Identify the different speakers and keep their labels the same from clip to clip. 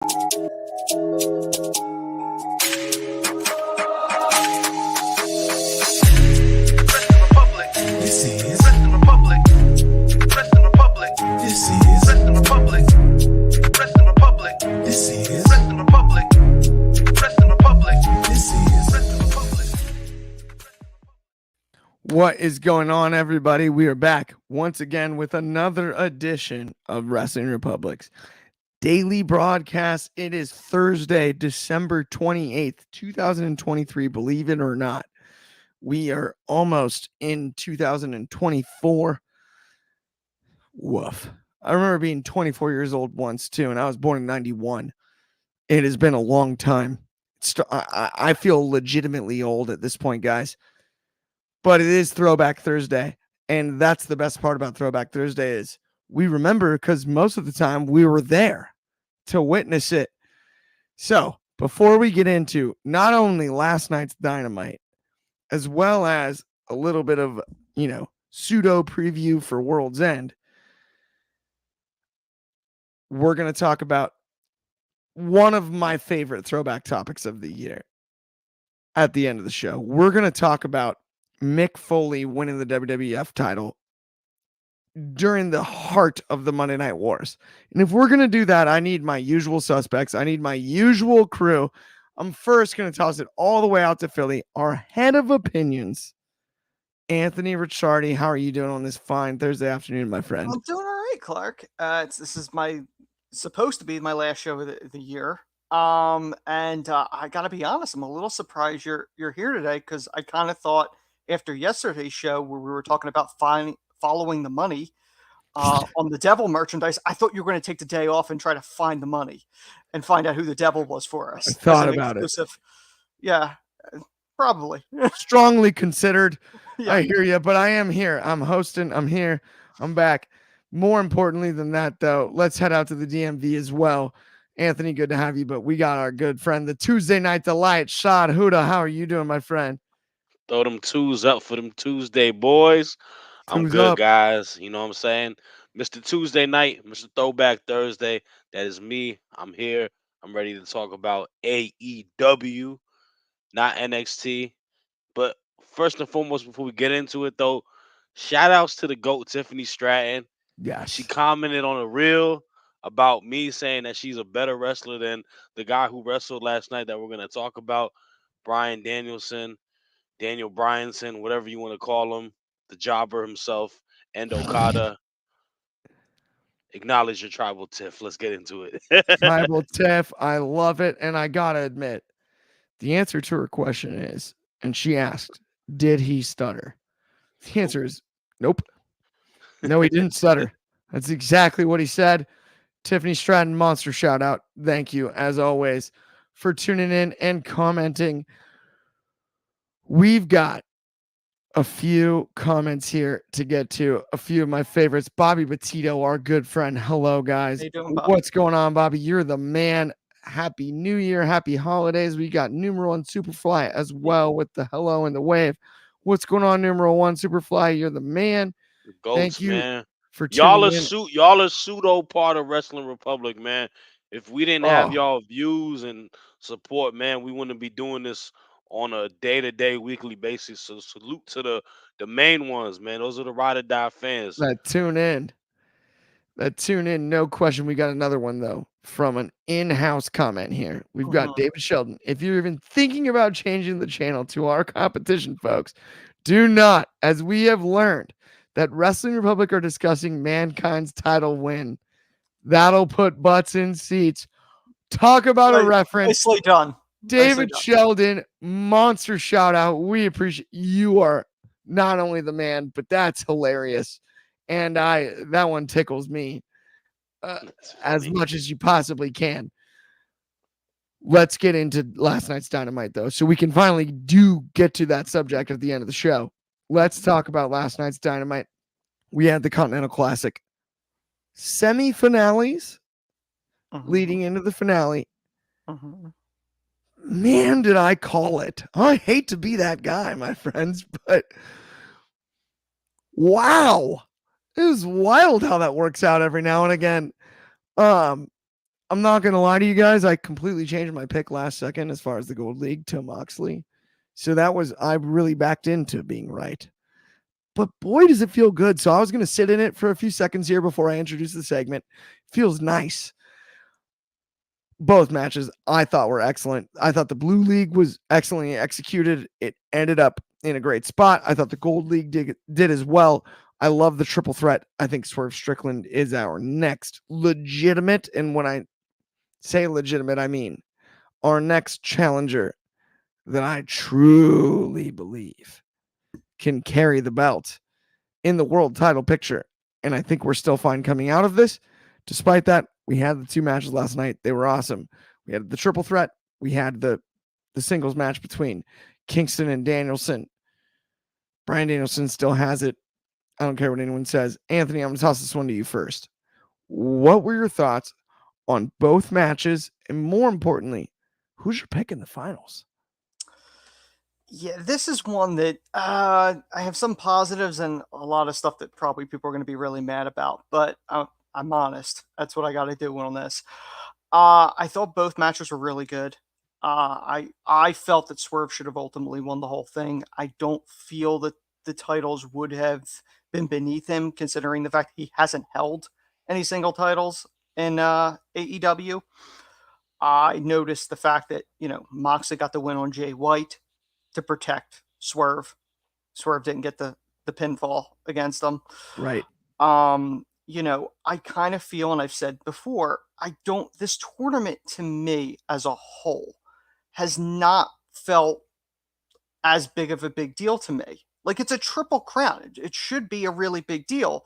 Speaker 1: What is going on, everybody? We are back once again with another edition of Wrestling Republic's daily broadcast. It is Thursday, December 28th, 2023. Believe it or not, we are almost in 2024. Woof. I remember being 24 years old once too, and I was born in 91. It has been a long time. I feel legitimately old at this point, guys. But it is Throwback Thursday, and that's the best part about Throwback Thursday is we remember because most of the time we were there to witness it. So before we get into not only last night's Dynamite, as well as a little bit of, pseudo preview for World's End, we're going to talk about one of my favorite throwback topics of the year at the end of the show. We're going to talk about Mick Foley winning the WWF title during the heart of the Monday Night Wars. And if we're going to do that, I need my usual suspects. I need my usual crew. I'm first going to toss it all the way out to Philly. Our head of opinions, Anthony Ricciardi. How are you doing on this fine Thursday afternoon, my friend?
Speaker 2: I'm doing all right, Clark. This is supposed to be my last show of the year. I got to be honest, I'm a little surprised you're here today because I kind of thought after yesterday's show where we were talking about following the money on the Devil merchandise, I thought you were going to take the day off and try to find the money and find out who the Devil was for us.
Speaker 1: I thought about exclusive.
Speaker 2: It. Yeah, probably.
Speaker 1: Strongly considered.
Speaker 2: Yeah.
Speaker 1: I hear you, but I am here. I'm hosting. I'm here. I'm back. More importantly than that, though, let's head out to the DMV as well. Anthony, good to have you, but we got our good friend, the Tuesday Night Delight, Shad Huda. How are you doing, my friend?
Speaker 3: Throw them twos up for them Tuesday boys. I'm good, guys. You know what I'm saying? Mr. Tuesday night, Mr. Throwback Thursday. That is me. I'm here. I'm ready to talk about AEW, not NXT. But first and foremost, before we get into it, though, shout outs to the GOAT, Tiffany Stratton.
Speaker 1: Yes.
Speaker 3: She commented on a reel about me saying that she's a better wrestler than the guy who wrestled last night that we're going to talk about, Bryan Danielson. Daniel Bryanson, whatever you want to call him, the jobber himself, and Okada. Acknowledge your tribal tiff. Let's get into it.
Speaker 1: Tribal tiff. I love it. And I got to admit, the answer to her question is, and she asked, did he stutter? The answer is nope. No, he didn't stutter. That's exactly what he said. Tiffany Stratton, monster shout out. Thank you, as always, for tuning in and commenting. We've got a few comments here to get to. A few of my favorites. Bobby Petito, our good friend. Hello, guys.
Speaker 2: How you doing, Bobby?
Speaker 1: What's going on, Bobby? You're the man. Happy New Year. Happy holidays. We got Numero One Superfly as well with the hello and the wave. What's going on, Numero One Superfly? You're the man.
Speaker 3: Ghost,
Speaker 1: thank you,
Speaker 3: man.
Speaker 1: for
Speaker 3: y'all
Speaker 1: tuning in.
Speaker 3: Y'all are pseudo part of Wrestling Republic, man. If we didn't have y'all views and support, man, we wouldn't be doing this on a day-to-day, weekly basis. So salute to the main ones, man. Those are the ride or die fans.
Speaker 1: That tune in, no question. We got another one, though, from an in-house comment here. We've got David Sheldon. If you're even thinking about changing the channel to our competition, folks, do not, as we have learned that Wrestling Republic are discussing Mankind's title win. That'll put butts in seats. Talk about a reference.
Speaker 2: Nicely done.
Speaker 1: David Sheldon, monster shout out. We appreciate you. Are not only the man, but that's hilarious. And that one tickles me as much as you possibly can. Let's get into last night's Dynamite, though, so we can finally get to that subject at the end of the show. Let's talk about last night's Dynamite. We had the Continental Classic semi-finales leading into the finale. Man, did I call it. I hate to be that guy, my friends, but wow. It is wild how that works out every now and again. I'm not going to lie to you guys. I completely changed my pick last second as far as the Gold League to Moxley. So I really backed into being right. But boy, does it feel good. So I was going to sit in it for a few seconds here before I introduce the segment. Feels nice. Both matches I thought were excellent. I thought the Blue League was excellently executed. It ended up in a great spot. I thought the Gold League did as well. I love the triple threat. I think Swerve Strickland is our next legitimate, and when I say legitimate, I mean our next challenger that I truly believe can carry the belt in the world title picture. And I think we're still fine coming out of this. Despite that, we had the two matches last night. They were awesome. We had the triple threat. We had the singles match between Kingston and Danielson. Bryan Danielson still has it. I don't care what anyone says. Anthony, I'm going to toss this one to you first. What were your thoughts on both matches? And more importantly, who's your pick in the finals?
Speaker 2: Yeah, this is one that I have some positives and a lot of stuff that probably people are going to be really mad about, but I'm honest. That's what I got to do on this. I thought both matches were really good. I felt that Swerve should have ultimately won the whole thing. I don't feel that the titles would have been beneath him, considering the fact he hasn't held any single titles in AEW. I noticed the fact that, Moxley got the win on Jay White to protect Swerve. Swerve didn't get the pinfall against him.
Speaker 1: Right.
Speaker 2: I kind of feel, and I've said before, this tournament to me as a whole has not felt as big of a big deal to me. Like, it's a triple crown. It should be a really big deal.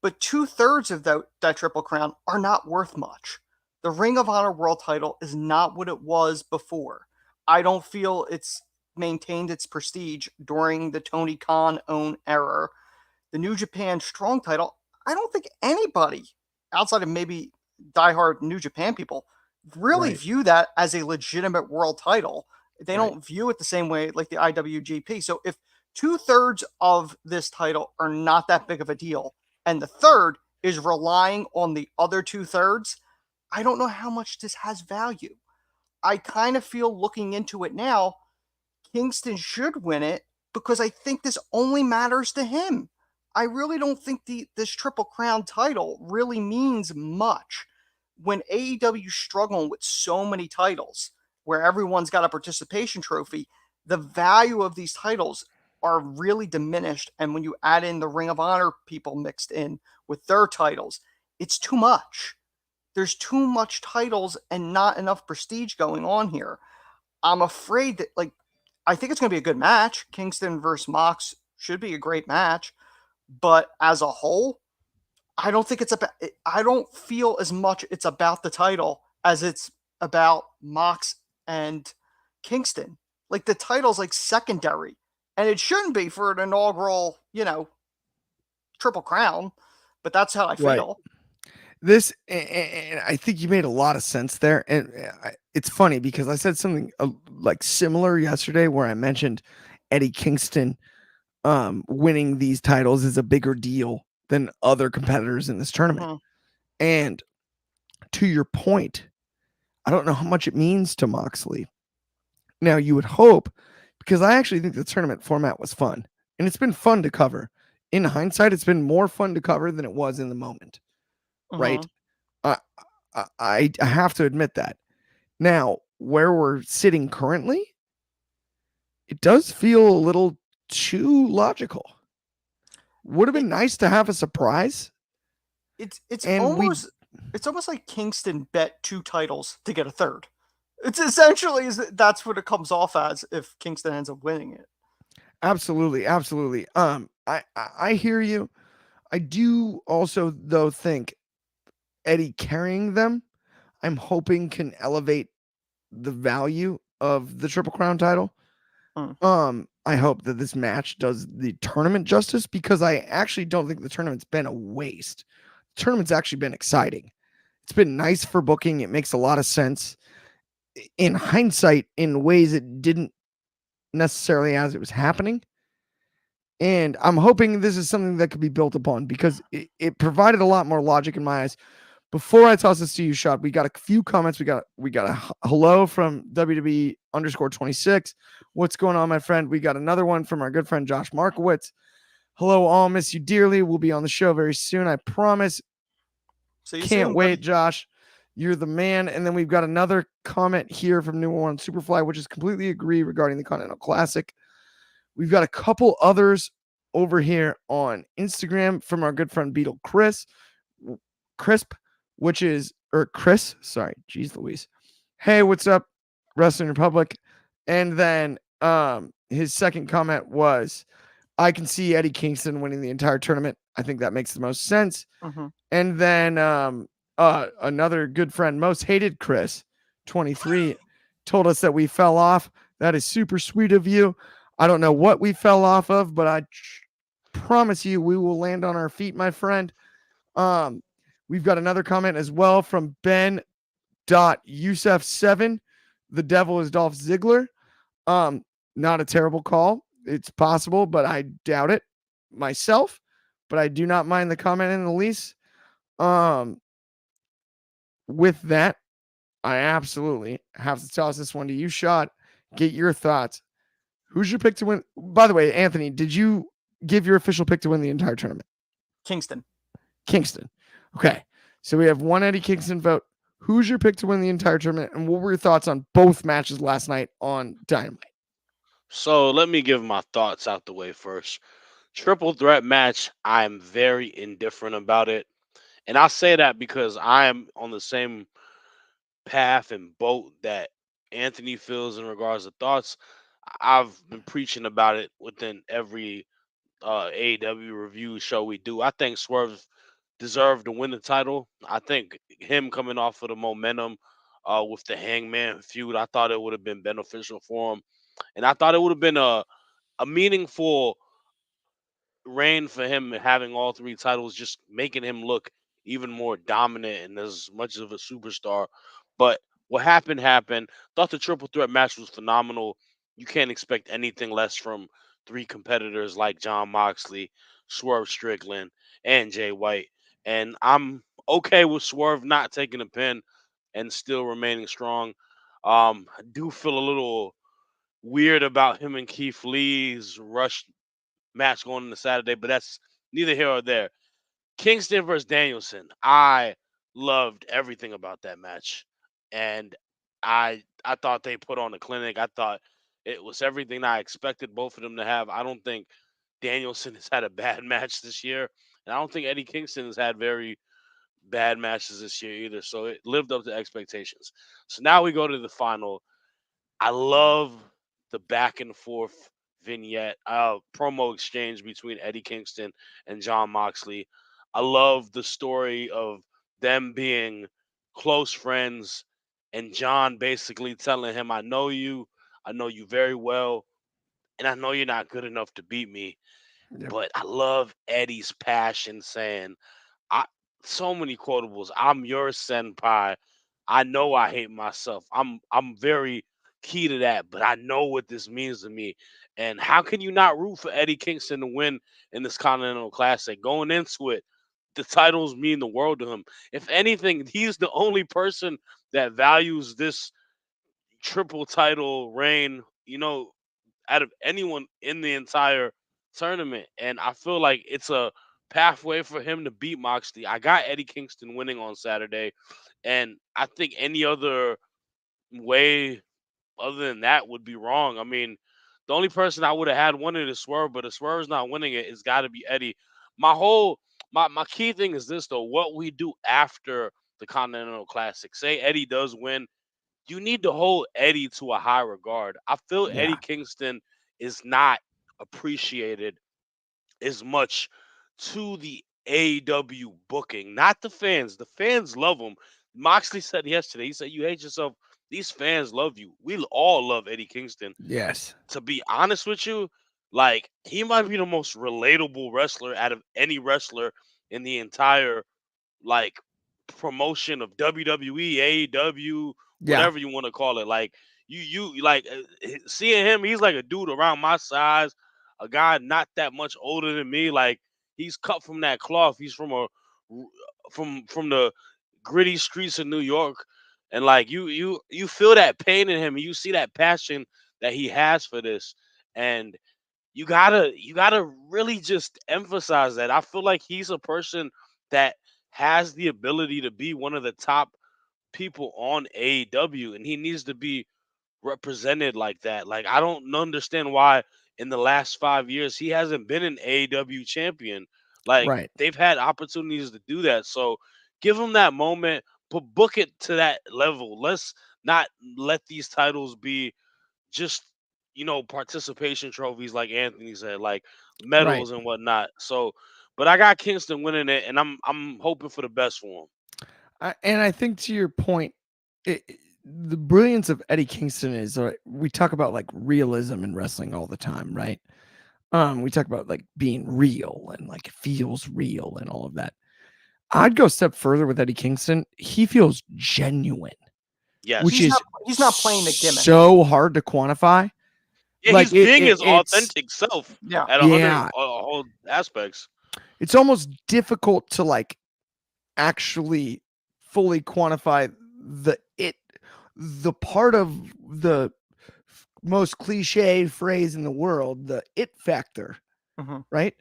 Speaker 2: But 2/3 of that triple crown are not worth much. The Ring of Honor World title is not what it was before. I don't feel it's maintained its prestige during the Tony Khan own era. The New Japan Strong title, I don't think anybody outside of maybe diehard New Japan people really view that as a legitimate world title. They don't view it the same way like the IWGP. So if 2/3 of this title are not that big of a deal, and the third is relying on the other 2/3, I don't know how much this has value. I kind of feel, looking into it now, Kingston should win it because I think this only matters to him. I really don't think this Triple Crown title really means much. When AEW's struggling with so many titles, where everyone's got a participation trophy, the value of these titles are really diminished. And when you add in the Ring of Honor people mixed in with their titles, it's too much. There's too much titles and not enough prestige going on here. I'm afraid that, I think it's going to be a good match. Kingston versus Mox should be a great match. But as a whole, I don't think I don't feel as much it's about the title as it's about Mox and Kingston. Like, the title's secondary, and it shouldn't be for an inaugural, Triple Crown, but that's how I feel.
Speaker 1: This, and I think you made a lot of sense there. And it's funny because I said something similar yesterday where I mentioned Eddie Kingston winning these titles is a bigger deal than other competitors in this tournament. And to your point, I don't know how much it means to Moxley. Now, you would hope, because I actually think the tournament format was fun, and it's been fun to cover. In hindsight, it's been more fun to cover than it was in the moment. Right? I have to admit that. Now, where we're sitting currently, it does feel a little too logical. Would have been nice to have a surprise.
Speaker 2: It's almost like Kingston bet 2 titles to get a third. It's essentially, that's what it comes off as if Kingston ends up winning it.
Speaker 1: Absolutely. I hear you. I do also, though, think Eddie carrying them, I'm hoping, can elevate the value of the Triple Crown title. I hope that this match does the tournament justice, because I actually don't think the tournament's been a waste. The tournament's actually been exciting. It's been nice for booking. It makes a lot of sense in hindsight in ways it didn't necessarily as it was happening. And I'm hoping this is something that could be built upon, because it provided a lot more logic in my eyes. Before I toss this to you, Shad, we got a few comments. We got a hello from WWE_26. What's going on, my friend? We got another one from our good friend Josh Markowitz. Hello, all. Miss you dearly. We'll be on the show very soon. I promise.
Speaker 2: See you
Speaker 1: Can't
Speaker 2: soon,
Speaker 1: wait,
Speaker 2: buddy.
Speaker 1: Josh. You're the man. And then we've got another comment here from New One Superfly, which is completely agree regarding the Continental Classic. We've got a couple others over here on Instagram from our good friend Beetle Crisp, which is, or Chris, sorry, geez Louise. Hey, what's up, Wrestling Republic? And then his second comment was, I can see Eddie Kingston winning the entire tournament. I think that makes the most sense.
Speaker 2: Mm-hmm.
Speaker 1: And then another good friend, Most Hated Chris, 23, told us that we fell off. That is super sweet of you. I don't know what we fell off of, but I promise you we will land on our feet, my friend. We've got another comment as well from Ben.Yusef7. The devil is Dolph Ziggler. Not a terrible call. It's possible, but I doubt it myself. But I do not mind the comment in the least. With that, I absolutely have to toss this one to you, Shad. Get your thoughts. Who's your pick to win? By the way, Anthony, did you give your official pick to win the entire tournament?
Speaker 2: Kingston.
Speaker 1: Okay. So we have one Eddie Kingston vote. Who's your pick to win the entire tournament? And what were your thoughts on both matches last night on Dynamite?
Speaker 3: So let me give my thoughts out the way first. Triple threat match, I'm very indifferent about it. And I say that because I am on the same path and boat that Anthony feels in regards to thoughts. I've been preaching about it within every AEW review show we do. I think Swerve deserved to win the title. I think him coming off of the momentum with the Hangman feud, I thought it would have been beneficial for him. And I thought it would have been a meaningful reign for him having all three titles, just making him look even more dominant and as much of a superstar. But what happened. Thought the triple threat match was phenomenal. You can't expect anything less from three competitors like John Moxley, Swerve Strickland, and Jay White. And I'm okay with Swerve not taking a pin and still remaining strong. I do feel a little weird about him and Keith Lee's rush match going into Saturday, but that's neither here or there. Kingston versus Danielson. I loved everything about that match. And I thought they put on a clinic. I thought it was everything I expected both of them to have. I don't think Danielson has had a bad match this year. And I don't think Eddie Kingston has had very bad matches this year either. So it lived up to expectations. So now we go to the final. I love the back and forth vignette, promo exchange between Eddie Kingston and John Moxley. I love the story of them being close friends and John basically telling him, I know you very well, and I know you're not good enough to beat me.
Speaker 1: Yep.
Speaker 3: But I love Eddie's passion saying, I so many quotables. I'm your senpai. I know I hate myself. I'm very key to that, but I know what this means to me. And how can you not root for Eddie Kingston to win in this Continental Classic? Going into it, the titles mean the world to him. If anything, he's the only person that values this triple title reign, out of anyone in the entire tournament. And I feel like it's a pathway for him to beat Moxley. I got Eddie Kingston winning on Saturday. And I think any other way other than that would be wrong. I mean, the only person I would have had winning is Swerve, but if Swerve's not winning it, it's got to be Eddie. My key thing is this though: what we do after the Continental Classic. Say Eddie does win, you need to hold Eddie to a high regard. I feel
Speaker 1: Yeah.
Speaker 3: Eddie Kingston is not appreciated as much to the AEW booking, not the fans. The fans love him. Moxley said yesterday, he said, You hate yourself. These fans love you. We all love Eddie Kingston.
Speaker 1: Yes.
Speaker 3: To be honest with you, like, he might be the most relatable wrestler out of any wrestler in the entire, like, promotion of WWE, AEW,
Speaker 1: Yeah.
Speaker 3: whatever you want to call it. Like, you like seeing him, he's like a dude around my size, a guy not that much older than me. Like, he's cut from that cloth. He's from from the gritty streets of New York, and like you feel that pain in him, and you see that passion that he has for this, and you gotta really just emphasize that. I feel like he's a person that has the ability to be one of the top people on AEW, and he needs to be represented like that. Like I don't understand why in the last 5 years he hasn't been an AEW champion. Like
Speaker 1: Right.
Speaker 3: they've had opportunities to do that. So give him that moment, but book it to that level. Let's not let these titles be just participation trophies like Anthony said, like
Speaker 1: Right.
Speaker 3: medals and whatnot. So, but I got Kingston winning it, and I'm hoping for the best for him.
Speaker 1: And I think to your point, the brilliance of Eddie Kingston is we talk about like realism in wrestling all the time, right? We talk about like being real and like it feels real and all of that. I'd go a step further with Eddie Kingston. He feels genuine,
Speaker 3: Yes,
Speaker 1: which
Speaker 2: he's not playing the gimmick.
Speaker 1: So hard to quantify.
Speaker 3: Yeah,
Speaker 1: like
Speaker 3: he's being his authentic self.
Speaker 2: Yeah,
Speaker 3: at 100 whole aspects.
Speaker 1: It's almost difficult to like actually fully quantify the part of the most cliche phrase in the world, the it factor, right?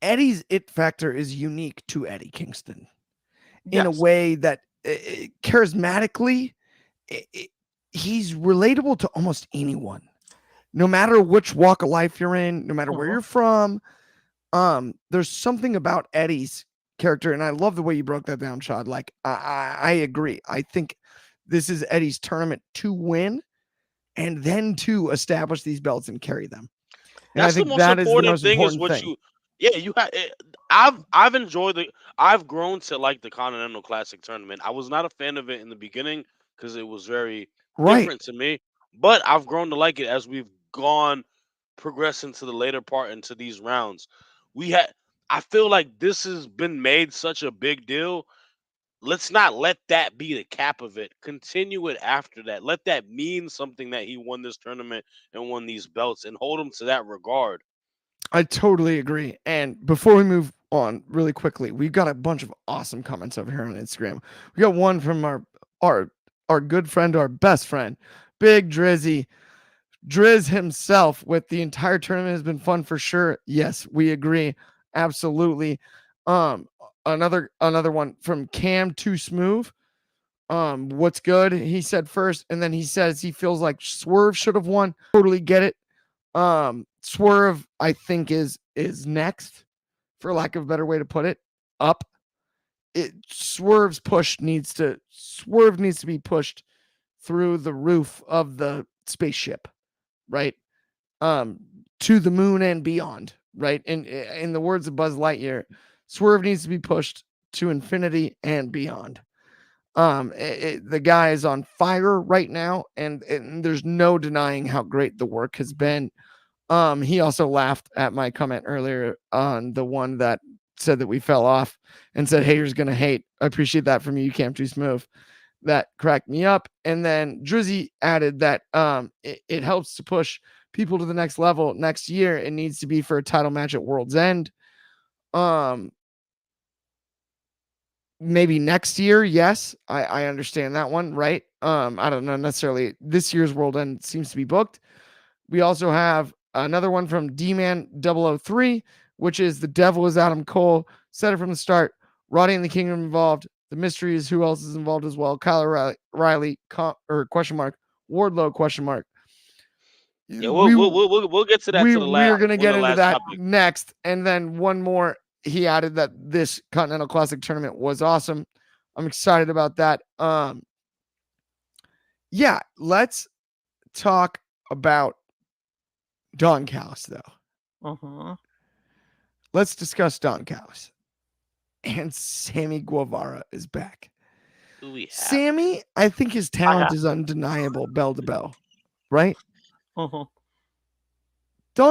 Speaker 1: Eddie's it factor is unique to Eddie Kingston in a way that charismatically he's relatable to almost anyone, no matter which walk of life you're in, no matter where you're from. There's something about Eddie's character, and I love the way you broke that down, Shad. Like I agree. I think this is Eddie's tournament to win and then to establish these belts and carry them. And
Speaker 3: That's
Speaker 1: I think
Speaker 3: the most
Speaker 1: that is the
Speaker 3: important
Speaker 1: most
Speaker 3: thing. Is
Speaker 1: important
Speaker 3: what
Speaker 1: thing.
Speaker 3: you I've enjoyed I've grown to like the Continental Classic tournament. I was not a fan of it in the beginning because it was very different to me, but I've grown to like it as we've gone progressing to the later part into these rounds. I feel like this has been made such a big deal. Let's not let that be the cap of it. Continue it after that. Let that mean something that he won this tournament and won these belts, and hold him to that regard.
Speaker 1: I totally agree. And before we move on really quickly, we've got a bunch of awesome comments over here on Instagram. We got one from our good friend, our best friend, Big Drizzy. Driz himself with the entire tournament has been fun for sure. Yes, we agree. Absolutely. Another one from Cam Too Smooth. What's good? He said first, and then he says he feels like Swerve should have won. Totally get it. Swerve, I think, is next, for lack of a better way to put it. Up. Swerve needs to be pushed through the roof of the spaceship, right? To the moon and beyond, right? In the words of Buzz Lightyear, Swerve needs to be pushed to infinity and beyond. The guy is on fire right now, and there's no denying how great the work has been. He also laughed at my comment earlier on the one that said that we fell off and said haters gonna hate. I appreciate that from you, Cam Too Smooth. That cracked me up. And then Drizzy added that it helps to push people to the next level next year. It needs to be for a title match at World's End. Maybe next year, yes. I understand that one, right? I don't know necessarily. This year's World End seems to be booked. We also have another one from D-Man 003, which is the devil is Adam Cole. Said it from the start. Roddy and the Kingdom involved. The mystery is who else is involved as well. Kyle Riley question mark. Wardlow question mark.
Speaker 3: Yeah, we'll get to that.
Speaker 1: We're gonna get into that
Speaker 3: topic
Speaker 1: next, and then one more. He added that this Continental Classic tournament was awesome. I'm excited about that. Yeah, let's talk about Don Callis though. Let's discuss Don Callis. And Sammy Guevara is back. Sammy, I think his talent is undeniable, bell to bell, right? Don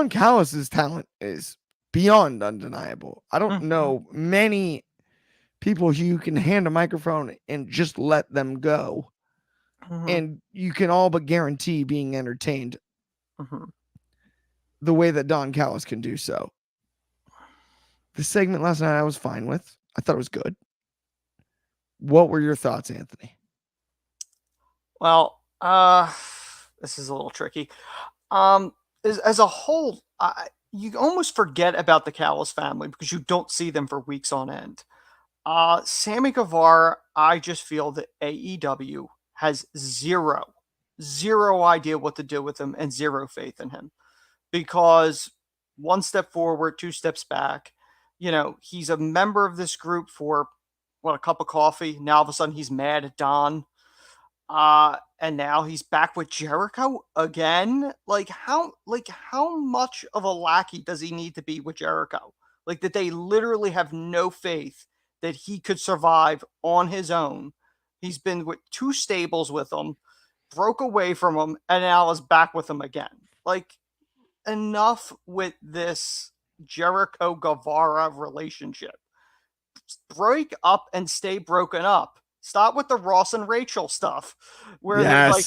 Speaker 1: Callis's talent is beyond undeniable. I don't know many people who you can hand a microphone and just let them go. And you can all but guarantee being entertained the way that Don Callis can do so. The segment last night I was fine with. I thought it was good. What were your thoughts, Anthony?
Speaker 2: Well, this is a little tricky. As a whole, you almost forget about the Callis family because you don't see them for weeks on end. Sammy Guevara, I just feel that AEW has zero idea what to do with him and zero faith in him, because one step forward, two steps back. You know, he's a member of this group for a cup of coffee. Now all of a sudden he's mad at Don. And now he's back with Jericho again. How much of a lackey does he need to be with Jericho? Like, that they literally have no faith that he could survive on his own. He's been with two stables with him, broke away from him, and now is back with him again. Like, enough with this Jericho Guevara relationship. Break up and stay broken up. Stop with the Ross and Rachel stuff, where they're like,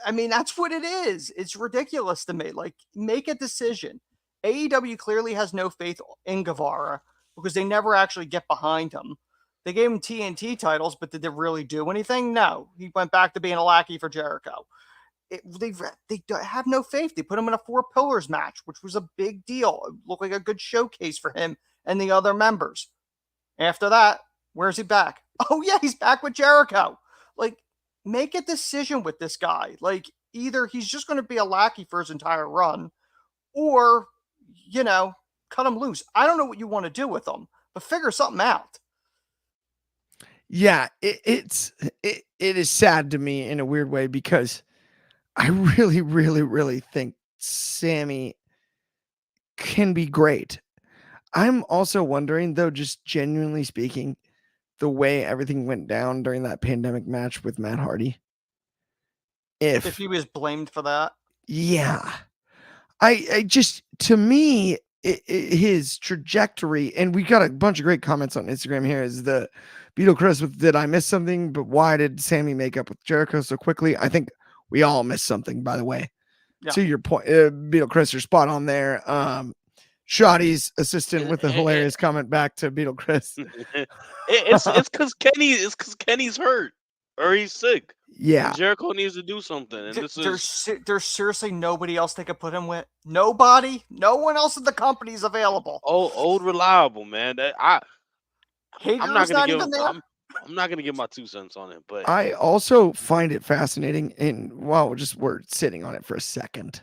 Speaker 2: I mean, that's what it is. It's ridiculous to me. Like, make a decision. AEW clearly has no faith in Guevara because they never actually get behind him. They gave him TNT titles, but did they really do anything? No. He went back to being a lackey for Jericho. They have no faith. They put him in a 4 pillars match, which was a big deal. It looked like a good showcase for him and the other members. After that, where's he back? Oh, yeah, he's back with Jericho. Like, make a decision with this guy. Like, either he's just going to be a lackey for his entire run, or, you know, cut him loose. I don't know what you want to do with him, but figure something out.
Speaker 1: Yeah, it is sad to me in a weird way, because I really, really, really think Sammy can be great. I'm also wondering, though, just genuinely speaking, the way everything went down during that pandemic match with Matt Hardy. If
Speaker 2: he was blamed for that.
Speaker 1: Yeah. I just, to me, his trajectory, and we got a bunch of great comments on Instagram here, is the Beetle Chris with, did I miss something? But why did Sammy make up with Jericho so quickly? I think we all missed something, by the way. Yeah. To your point, Beetle Chris, you're spot on there. Shoddy's assistant with a hilarious comment back to Beetle Chris.
Speaker 3: It's because Kenny's hurt or he's sick.
Speaker 1: Yeah,
Speaker 3: and Jericho needs to do something. And
Speaker 2: there's seriously nobody else they could put him with. Nobody, no one else in the company is available.
Speaker 3: Old reliable man. I'm not gonna give.
Speaker 2: Even there.
Speaker 3: I'm not gonna give my 2 cents on it, but
Speaker 1: I also find it fascinating. And while we're sitting on it for a second,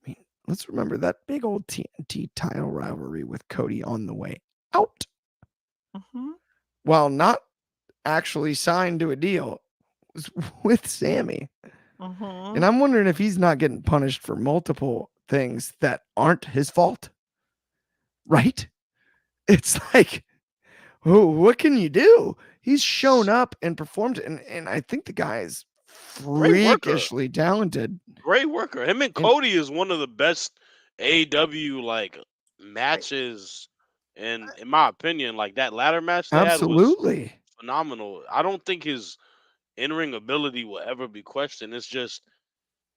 Speaker 1: I mean, let's remember that big old TNT title rivalry with Cody on the way out.
Speaker 2: Mm-hmm.
Speaker 1: While not actually signed to a deal, was with Sammy.
Speaker 2: Mm-hmm.
Speaker 1: And I'm wondering if he's not getting punished for multiple things that aren't his fault. Right? It's like, oh, what can you do? He's shown up and performed, and I think the guy is freakishly talented.
Speaker 3: Great worker. Him and Cody is one of the best AEW like matches, and in my opinion, like that ladder match they had was phenomenal. I don't think his in-ring ability will ever be questioned. It's just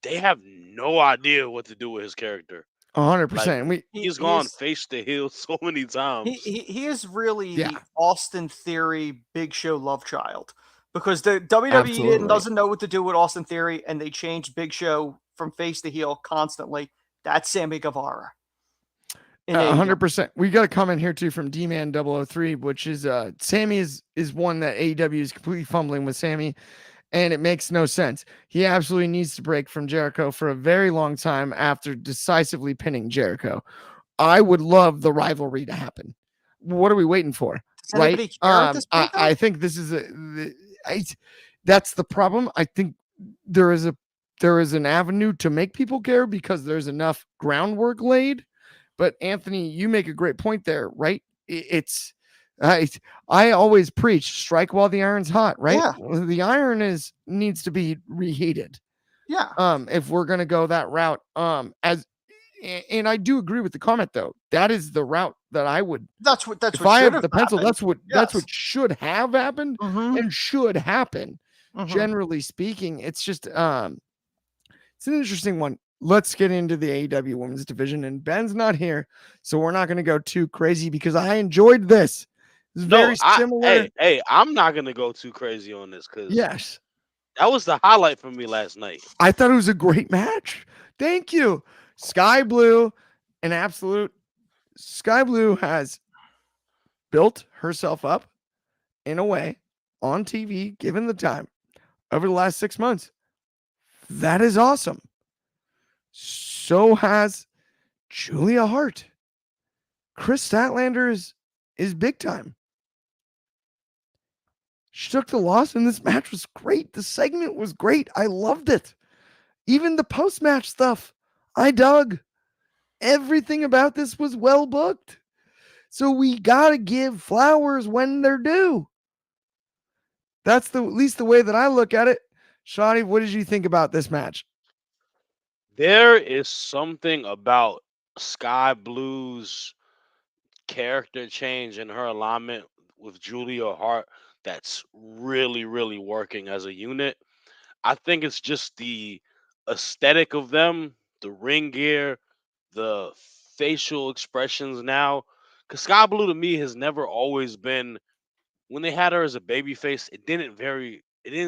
Speaker 3: they have no idea what to do with his character.
Speaker 1: 100%.
Speaker 3: Like, he's gone face to heel so many times.
Speaker 2: He is really the Austin Theory Big Show love child, because the WWE doesn't know what to do with Austin Theory, and they changed Big Show from face to heel constantly. That's Sammy Guevara.
Speaker 1: 100%. We got a comment here too from D-Man 003, which is Sammy is one that AEW is completely fumbling with Sammy, and it makes no sense. He absolutely needs to break from Jericho for a very long time after decisively pinning Jericho. I would love the rivalry to happen. What are we waiting for? Right? I think this is that's the problem. I think there is an avenue to make people care because there's enough groundwork laid. But Anthony, you make a great point there, right? I always preach strike while the iron's hot, right?
Speaker 2: Yeah.
Speaker 1: The iron needs to be reheated.
Speaker 2: Yeah.
Speaker 1: If we're gonna go that route, and I do agree with the comment though. That is the route that I would. If I have the pencil, that's what should have happened and should happen. Generally speaking, it's just it's an interesting one. Let's get into the AEW women's division, and Ben's not here, so we're not going to go too crazy because I enjoyed this. It's
Speaker 3: No,
Speaker 1: very similar.
Speaker 3: hey, I'm not gonna go too crazy on this because
Speaker 1: Yes.
Speaker 3: that was the highlight for me last night.
Speaker 1: I thought it was a great match. Thank you. Sky Blue, an absolute Sky Blue has built herself up in a way on TV, given the time, over the last 6 months. That is awesome. So has Julia Hart. Chris Statlander is big time. She took the loss, and this match was great. The segment was great. I loved it. Even the post-match stuff, I dug. Everything about this was well booked. So we got to give flowers when they're due. That's at least the way that I look at it. Shadi, what did you think about this match?
Speaker 3: There is something about Sky Blue's character change and her alignment with Julia Hart that's really, really working as a unit. I think it's just the aesthetic of them, the ring gear, the facial expressions now. Because Sky Blue to me has never always been, when they had her as a baby face, it didn't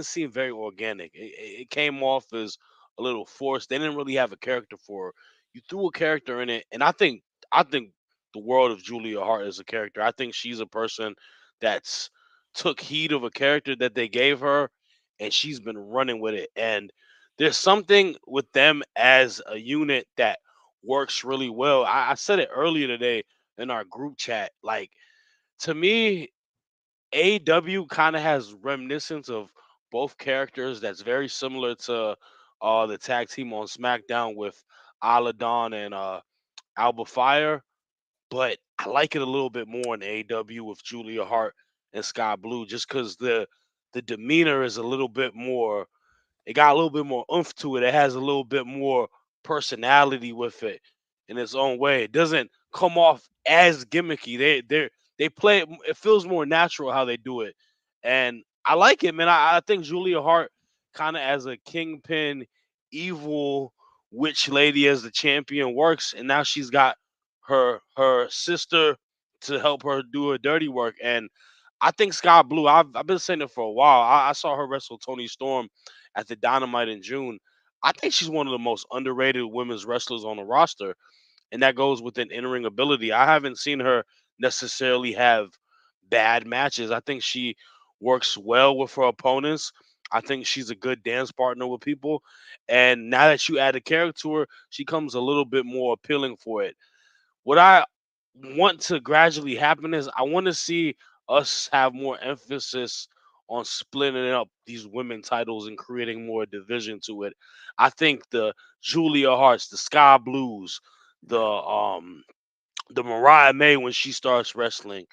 Speaker 3: seem very organic. It came off as a little forced. They didn't really have a character for her. You threw a character in it, and I think the world of Julia Hart is a character. I think she's a person that's took heed of a character that they gave her, and she's been running with it. And there's something with them as a unit that works really well. I said it earlier today in our group chat. Like, to me, AEW kind of has reminiscence of both characters that's very similar to the tag team on SmackDown with Aladon and Alba Fire, but I like it a little bit more in AEW with Julia Hart and Sky Blue, just because the demeanor is a little bit more. It got a little bit more oomph to it. It has a little bit more personality with it in its own way. It doesn't come off as gimmicky. They play it. It feels more natural how they do it, and I like it, man. I think Julia Hart kind of as a kingpin, evil witch lady as the champion works, and now she's got her sister to help her do her dirty work. And I think Sky Blue. I've been saying it for a while. I saw her wrestle Tony Storm at the Dynamite in June. I think she's one of the most underrated women's wrestlers on the roster, and that goes with an in-ring ability. I haven't seen her necessarily have bad matches. I think she works well with her opponents. I think she's a good dance partner with people. And now that you add a character to her, she comes a little bit more appealing for it. What I want to gradually happen is I want to see us have more emphasis on splitting up these women titles and creating more division to it. I think the Julia Harts, the Sky Blues, the Mariah May when she starts wrestling,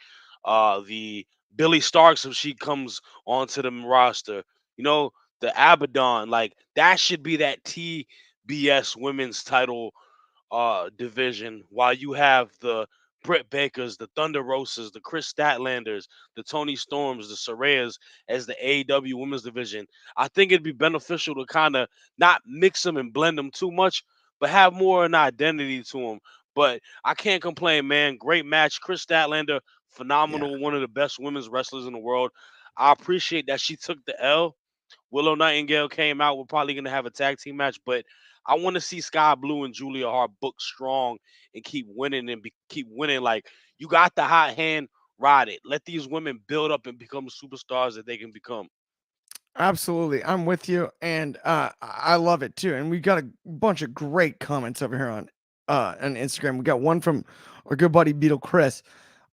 Speaker 3: the Billy Starks if she comes onto the roster, you know, the Abaddon, like that should be that TBS women's title division, while you have the Britt Bakers, the Thunder Rosas, the Chris Statlanders, the Tony Storms, the Sarayas as the AEW women's division. I think it'd be beneficial to kind of not mix them and blend them too much, but have more an identity to them. But I can't complain, man. Great match. Chris Statlander,
Speaker 1: Yeah,
Speaker 3: phenomenal, one of the best women's wrestlers in the world. I appreciate that she took the L. Willow Nightingale came out. We're probably going to have a tag team match, but I want to see Sky Blue and Julia Hart book strong and keep winning and keep winning. Like, you got the hot hand, ride it. Let these women build up and become superstars that they can become.
Speaker 1: absolutely. I'm with you, and I love it too. And we got a bunch of great comments over here on Instagram. We got one from our good buddy Beetle Chris,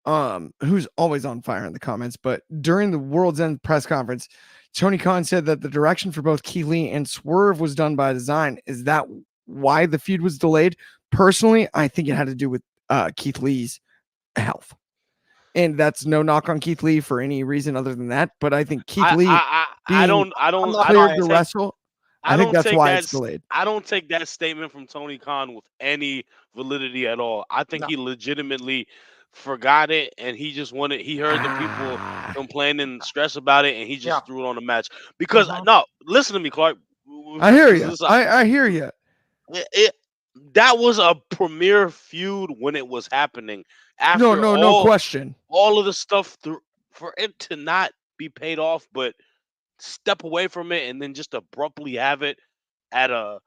Speaker 1: who's always on fire in the comments. But during the World's End press conference, Tony Khan said that the direction for both Keith Lee and Swerve was done by design. Is that why the feud was delayed? Personally, I think it had to do with Keith Lee's health. And that's no knock on Keith Lee for any reason other than that. But I think Keith Lee
Speaker 3: I
Speaker 1: being
Speaker 3: don't I
Speaker 2: I'm
Speaker 3: don't
Speaker 2: not
Speaker 3: I
Speaker 1: cleared
Speaker 3: don't
Speaker 1: to
Speaker 2: biased.
Speaker 3: take
Speaker 1: wrestle,
Speaker 3: I
Speaker 1: I think
Speaker 3: don't
Speaker 1: that's
Speaker 3: take
Speaker 1: why
Speaker 3: that
Speaker 1: it's delayed.
Speaker 3: I don't take that statement from Tony Khan with any validity at all. I think
Speaker 2: No.
Speaker 3: he legitimately forgot it and he heard the people
Speaker 1: Ah,
Speaker 3: complaining and stress about it and he
Speaker 2: Yeah.
Speaker 3: just threw it on the match. Because
Speaker 2: Hmm.
Speaker 3: no, listen to me, Clark.
Speaker 1: I hear
Speaker 3: Because
Speaker 1: you.
Speaker 3: this
Speaker 1: I hear you.
Speaker 3: it, it- that was a premier feud when it was happening. after
Speaker 1: no question.
Speaker 3: all of the stuff for it to not be paid off, but step away from it and then just abruptly have it at a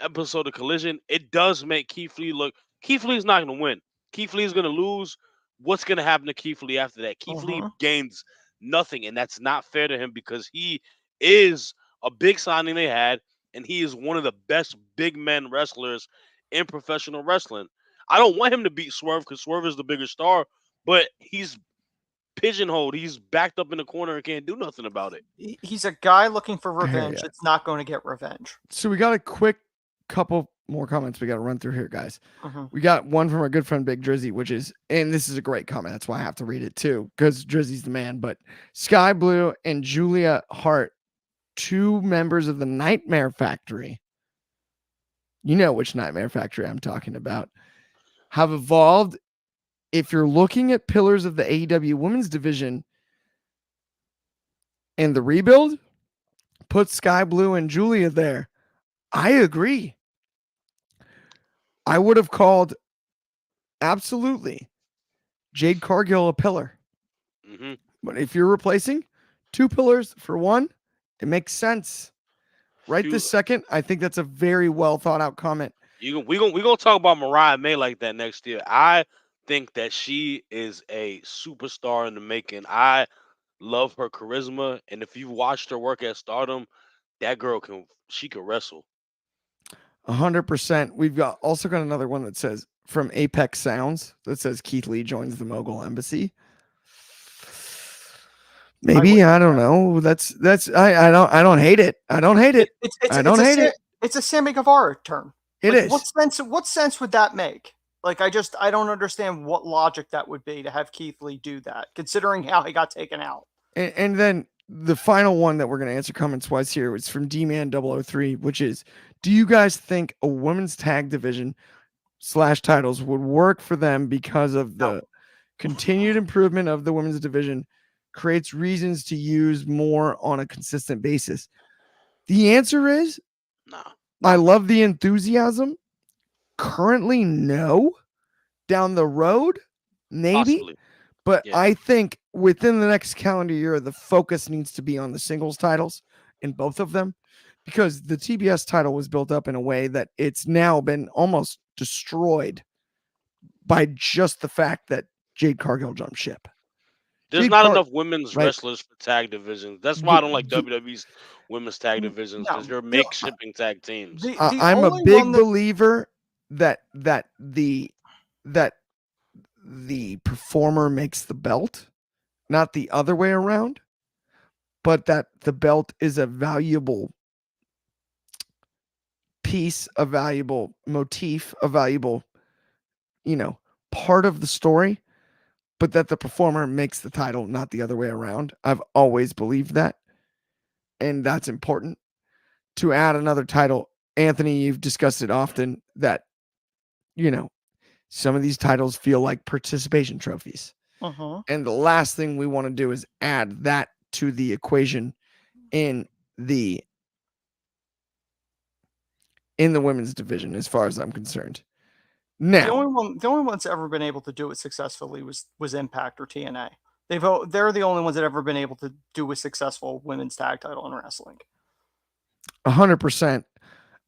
Speaker 3: episode of Collision, it does make Keith Lee look. Keith Lee's not going to win. Keith Lee's going to lose. What's going to happen to Keith Lee after that? Keith Lee gains nothing, and that's not fair to him because he is a big signing they had, and he is one of the best big men wrestlers in professional wrestling. I don't want him to beat Swerve because Swerve is the bigger star, but he's pigeonholed. He's backed up in the corner and can't do nothing about it.
Speaker 2: He's a guy looking for revenge. It's not going to get revenge.
Speaker 1: So we got a quick couple more comments we got to run through here, guys. We got one from our good friend Big Drizzy, which is, and this is a great comment. That's why I have to read it too, because Drizzy's the man. But Sky Blue and Julia Hart, 2 members of the Nightmare Factory, you know which Nightmare Factory I'm talking about, have evolved. If you're looking at pillars of the AEW women's division and the rebuild, put Sky Blue and Julia there. I agree. I would have called absolutely Jade Cargill a pillar. But if you're replacing 2 pillars for 1, it makes sense. Right this second, I think that's a very well thought out comment.
Speaker 3: We're gonna talk about Mariah May like that next year. I think that she is a superstar in the making. I love her charisma, and if you've watched her work at Stardom, that girl can wrestle.
Speaker 1: 100%. We've also got another one that says from Apex Sounds that says Keith Lee joins the Mogul Embassy. Maybe I don't know. I don't hate it. I don't hate it. I don't hate it.
Speaker 2: It's a Sammy Guevara term.
Speaker 1: It is.
Speaker 2: What sense would that make? Like I don't understand what logic that would be to have Keith Lee do that, considering how he got taken out.
Speaker 1: And then the final one that we're going to answer comments wise here is from D-Man 003, which is, do you guys think a women's tag division / titles would work for them because of the continued improvement of the women's division creates reasons to use more on a consistent basis? The answer is
Speaker 3: no.
Speaker 1: I love the enthusiasm. Currently, no. Down the road, maybe.
Speaker 3: Possibly.
Speaker 1: But I think within the next calendar year, the focus needs to be on the singles titles in both of them, because the TBS title was built up in a way that it's now been almost destroyed by just the fact that Jade Cargill jumped ship.
Speaker 3: There's not enough women's wrestlers for tag divisions. That's why I don't like WWE's women's tag divisions, because they're makeshipping tag teams.
Speaker 1: I'm a big believer that the performer makes the belt, not the other way around, but that the belt is a valuable piece, a valuable motif, a valuable, part of the story, but that the performer makes the title, not the other way around. I've always believed that, and that's important. To add another title, Anthony, you've discussed it often, that, some of these titles feel like participation trophies. And the last thing we want to do is add that to the equation in the women's division, as far as I'm concerned. Now,
Speaker 2: the only ones that ever been able to do it successfully was Impact or TNA. They're the only ones that ever been able to do a successful women's tag title in wrestling.
Speaker 1: 100%.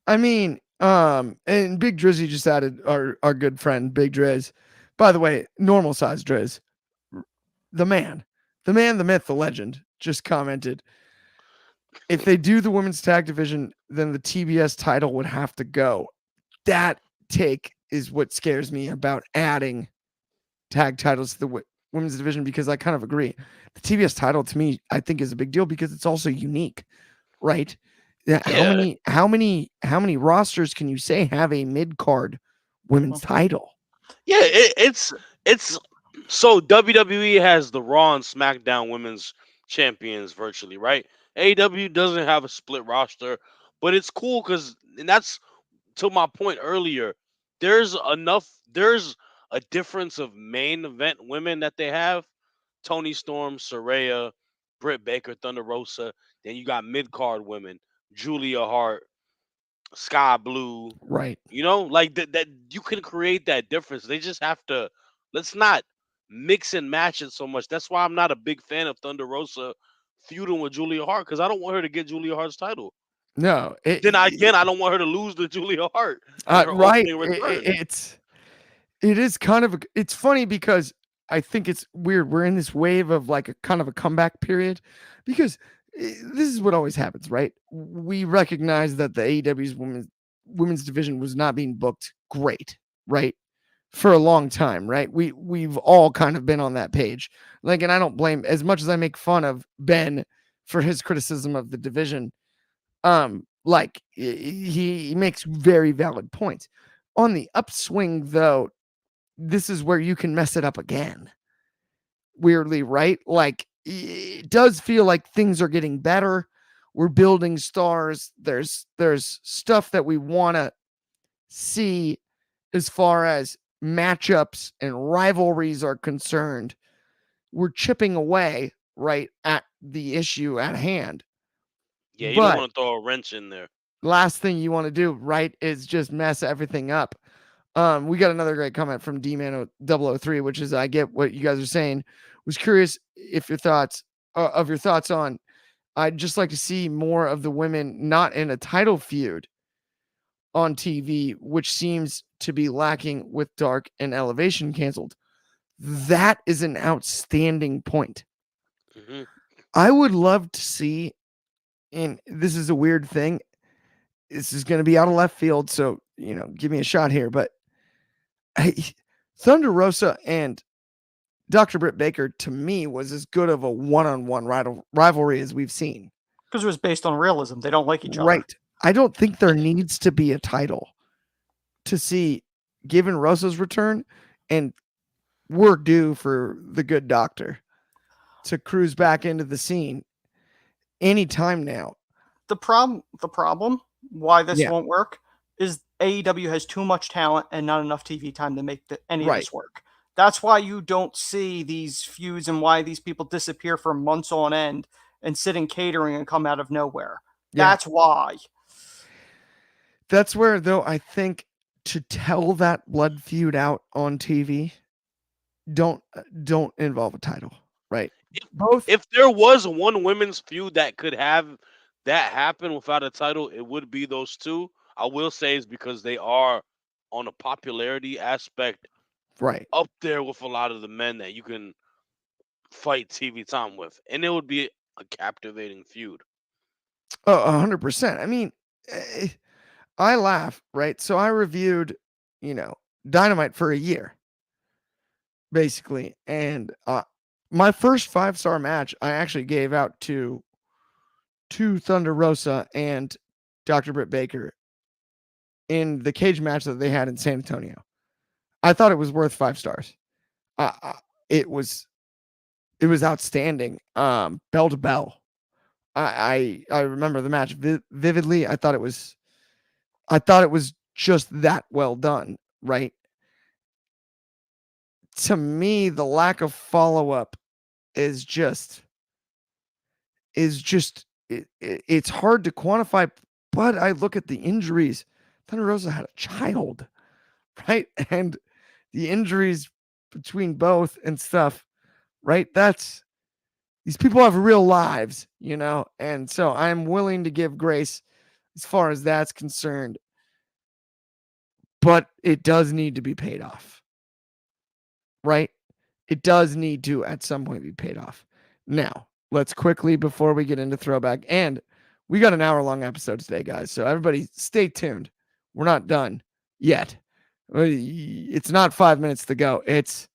Speaker 1: I mean, and Big Drizzy just added our good friend Big Driz. By the way, normal size Driz, the man, the myth, the legend, just commented, if they do the women's tag division, then the TBS title would have to go. That take is what scares me about adding tag titles to the women's division, because I kind of agree. The TBS title, to me, I think is a big deal because it's also unique, right? Yeah. How many rosters can you say have a mid-card women's title?
Speaker 3: Yeah, it's so WWE has the Raw and SmackDown women's champions virtually, right? AEW doesn't have a split roster, but it's cool because, and that's to my point earlier, there's a difference of main event women that they have. Toni Storm, Saraya, Britt Baker, Thunder Rosa. Then you got mid-card women, Julia Hart, Sky Blue.
Speaker 1: Right.
Speaker 3: Like that you can create that difference. They just have to, let's not mix and match it so much. That's why I'm not a big fan of Thunder Rosa feuding with Julia Hart, because I don't want her to get Julia Hart's title.
Speaker 1: No,
Speaker 3: Then again, I don't want her to lose to Julia Hart in her
Speaker 1: right.
Speaker 3: opening return.
Speaker 1: It is kind of it's funny because I think it's weird. We're in this wave of like a kind of a comeback period because this is what always happens, right? We recognize that the AEW's women's division was not being booked great, right? For a long time, right? We've all kind of been on that page. Like, and I don't blame, as much as I make fun of Ben for his criticism of the division. Like he makes very valid points. On the upswing, though, this is where you can mess it up again. Weirdly, right? Like, it does feel like things are getting better. We're building stars. There's stuff that we want to see as far as matchups and rivalries are concerned. We're chipping away right at the issue at hand.
Speaker 3: Yeah, you don't want to throw a wrench in there.
Speaker 1: Last thing you want to do, right, is just mess everything up. We got another great comment from D-Man 003, which is, I get what you guys are saying. Was curious if your thoughts on, I'd just like to see more of the women not in a title feud on TV, which seems to be lacking with Dark and Elevation canceled. That is an outstanding point.
Speaker 3: Mm-hmm.
Speaker 1: I would love to see, and this is a weird thing, this is going to be out of left field, so, give me a shot here, but Thunder Rosa and Dr. Britt Baker, to me, was as good of a one-on-one rivalry as we've seen.
Speaker 2: Because it was based on realism. They don't like each other.
Speaker 1: Right. I don't think there needs to be a title to see, given Rosa's return, and we're due for the Good Doctor to cruise back into the scene anytime now.
Speaker 2: The problem why this won't work is AEW has too much talent and not enough TV time to make any of this work. That's why you don't see these feuds and why these people disappear for months on end and sit in catering and come out of nowhere. Yeah. That's why.
Speaker 1: That's where, though, I think to tell that blood feud out on TV, don't involve a title, right?
Speaker 3: If there was one women's feud that could have that happen without a title, it would be those two. I will say is because they are on a popularity aspect,
Speaker 1: right,
Speaker 3: up there with a lot of the men that you can fight TV time with, and it would be a captivating feud.
Speaker 1: 100%. I mean, I laugh, right? So I reviewed, Dynamite for a year, basically, and my first 5-star match I actually gave out to Thunder Rosa and Dr. Britt Baker in the cage match that they had in San Antonio. I thought it was worth 5 stars. It was outstanding. Bell to bell. I remember the match vividly. I thought it was just that well done, right? To me, the lack of follow-up is just it's hard to quantify, but I look at the injuries. Thunder Rosa had a child, right? And the injuries between both and stuff, right? These people have real lives, and so I'm willing to give grace as far as that's concerned, but it does need to be paid off, right? It does need to at some point be paid off. Now, let's quickly, before we get into Throwback, and we got an hour-long episode today, guys, so everybody stay tuned. We're not done yet. It's not 5 minutes to go. It's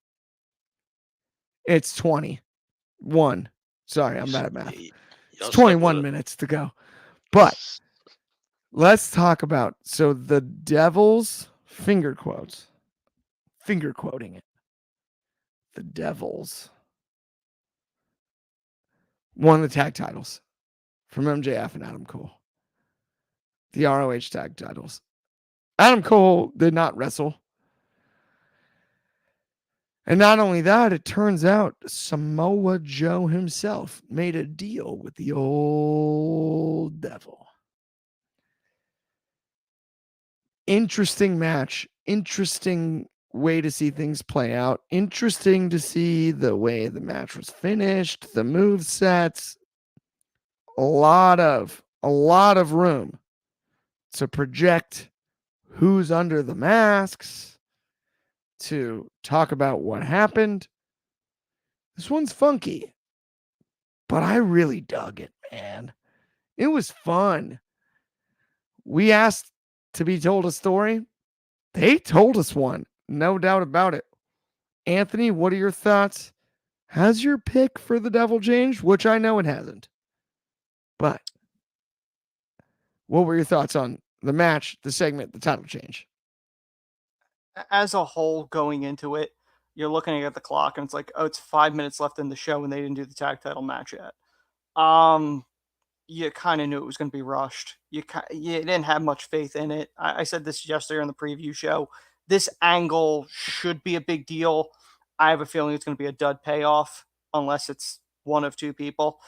Speaker 1: 21. Sorry, I'm bad at math. It's 21 minutes to go. But let's talk about, so the Devils, finger quoting it. The Devils won the tag titles from MJF and Adam Cole. The ROH tag titles. Adam Cole did not wrestle. And not only that, it turns out Samoa Joe himself made a deal with the old devil. Interesting match. Interesting way to see things play out. Interesting to see the way the match was finished, the move sets. A lot of room to project who's under the masks, to talk about what happened. This one's funky, but I really dug it, man. It was fun. We asked to be told a story. They told us one, no doubt about it. Anthony, what are your thoughts? Has your pick for the devil changed? Which I know it hasn't. But what were your thoughts on the match, the segment, the title change?
Speaker 2: As a whole, going into it, you're looking at the clock and it's like, oh, it's 5 minutes left in the show and they didn't do the tag title match yet. You kind of knew it was going to be rushed. You didn't have much faith in it. I said this yesterday on the preview show. This angle should be a big deal. I have a feeling it's going to be a dud payoff unless it's one of two people.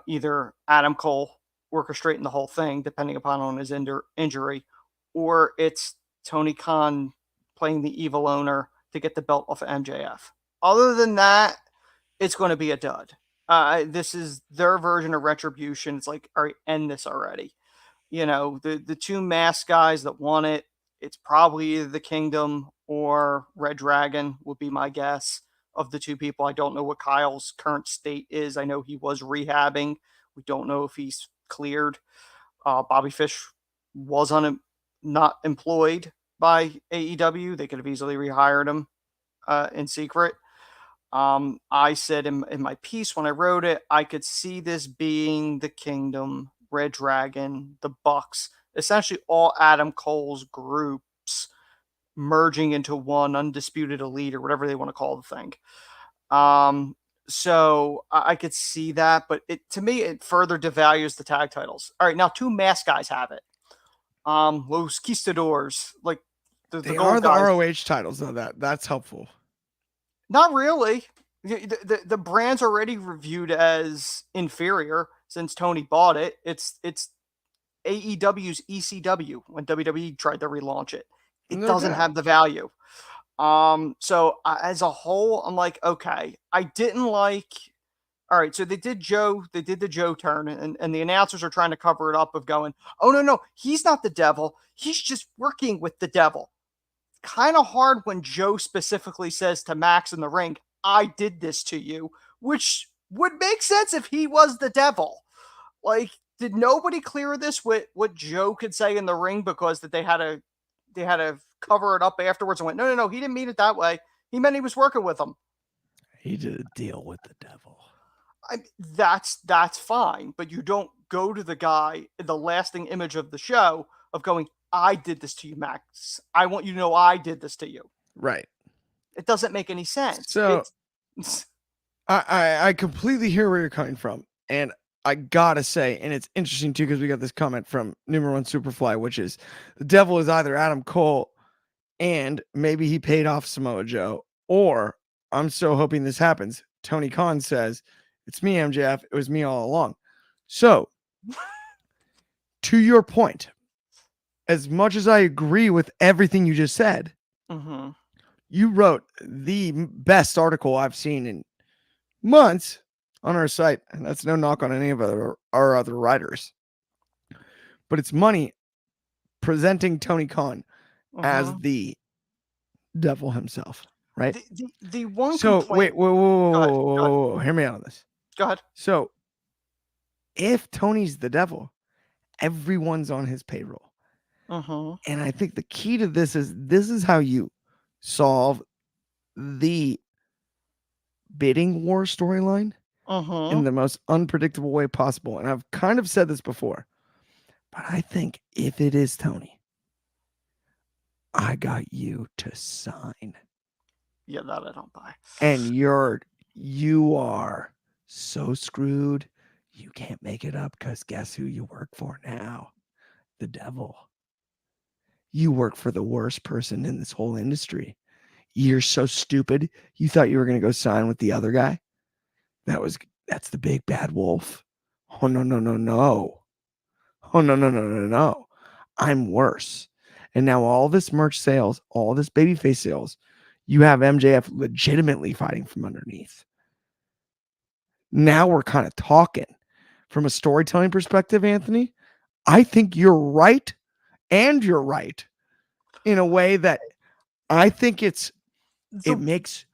Speaker 2: Either Adam Cole orchestrating the whole thing, depending upon on his injury, or it's Tony Khan playing the evil owner to get the belt off of MJF. Other than that, it's going to be a dud. This is their version of Retribution. It's like, all right, end this already. You know, the two masked guys that won it, it's probably either the Kingdom or Red Dragon would be my guess of the two people. I don't know what Kyle's current state is. I know he was rehabbing. We don't know if he's cleared. Bobby Fish was not employed by AEW. They could have easily rehired him in secret. I said in my piece when I wrote it, I could see this being the Kingdom, Red Dragon, the Bucks, essentially all Adam Cole's groups merging into one undisputed elite or whatever they want to call the thing. So I could see that, but to me, it further devalues the tag titles. All right, now two masked guys have it. Los Conquistadors, like
Speaker 1: they are the ROH titles, though. That's helpful.
Speaker 2: Not really. The brand's already reviewed as inferior since Tony bought it. It's AEW's ECW when WWE tried to relaunch it. It doesn't have the value. So as a whole, I'm like, okay, I didn't like. All right, so they did the Joe turn, and the announcers are trying to cover it up of going, oh no, he's not the devil. He's just working with the devil. Kind of hard when Joe specifically says to Max in the ring, I did this to you, which would make sense if he was the devil. Like, did nobody clear this with what Joe could say in the ring because that they had to cover it up afterwards and went, no, he didn't mean it that way. He meant he was working with him.
Speaker 1: He did a deal with the devil.
Speaker 2: That's fine, but you don't go to the guy in the lasting image of the show of going, I did this to you, Max. I want you to know I did this to you.
Speaker 1: Right.
Speaker 2: It doesn't make any sense.
Speaker 1: So I completely hear where you're coming from. And I gotta say, and it's interesting too, because we got this comment from Number One Superfly, which is the devil is either Adam Cole and maybe he paid off Samoa Joe, or I'm so hoping this happens. Tony Khan says, it's me, MJF. It was me all along. So to your point, as much as I agree with everything you just said, you wrote the best article I've seen in months on our site. And that's no knock on any of our other writers. But it's money presenting Tony Khan as the devil himself, right?
Speaker 2: The one
Speaker 1: so
Speaker 2: complaint...
Speaker 1: whoa, hear me out on this.
Speaker 2: Go ahead.
Speaker 1: So if Tony's the devil, everyone's on his payroll. And I think the key to this is how you solve the bidding war storyline in the most unpredictable way possible. And I've kind of said this before, but I think if it is Tony, I got you to sign.
Speaker 2: Yeah, that I don't buy.
Speaker 1: And you are so screwed. You can't make it up because guess who you work for now? The devil. You work for the worst person in this whole industry. You're so stupid. You thought you were going to go sign with the other guy? That's the big bad wolf. Oh, no. Oh, no. I'm worse. And now all this merch sales, all this babyface sales, you have MJF legitimately fighting from underneath. Now we're kind of talking from a storytelling perspective, Anthony. I think you're right, and you're right in a way that I think it makes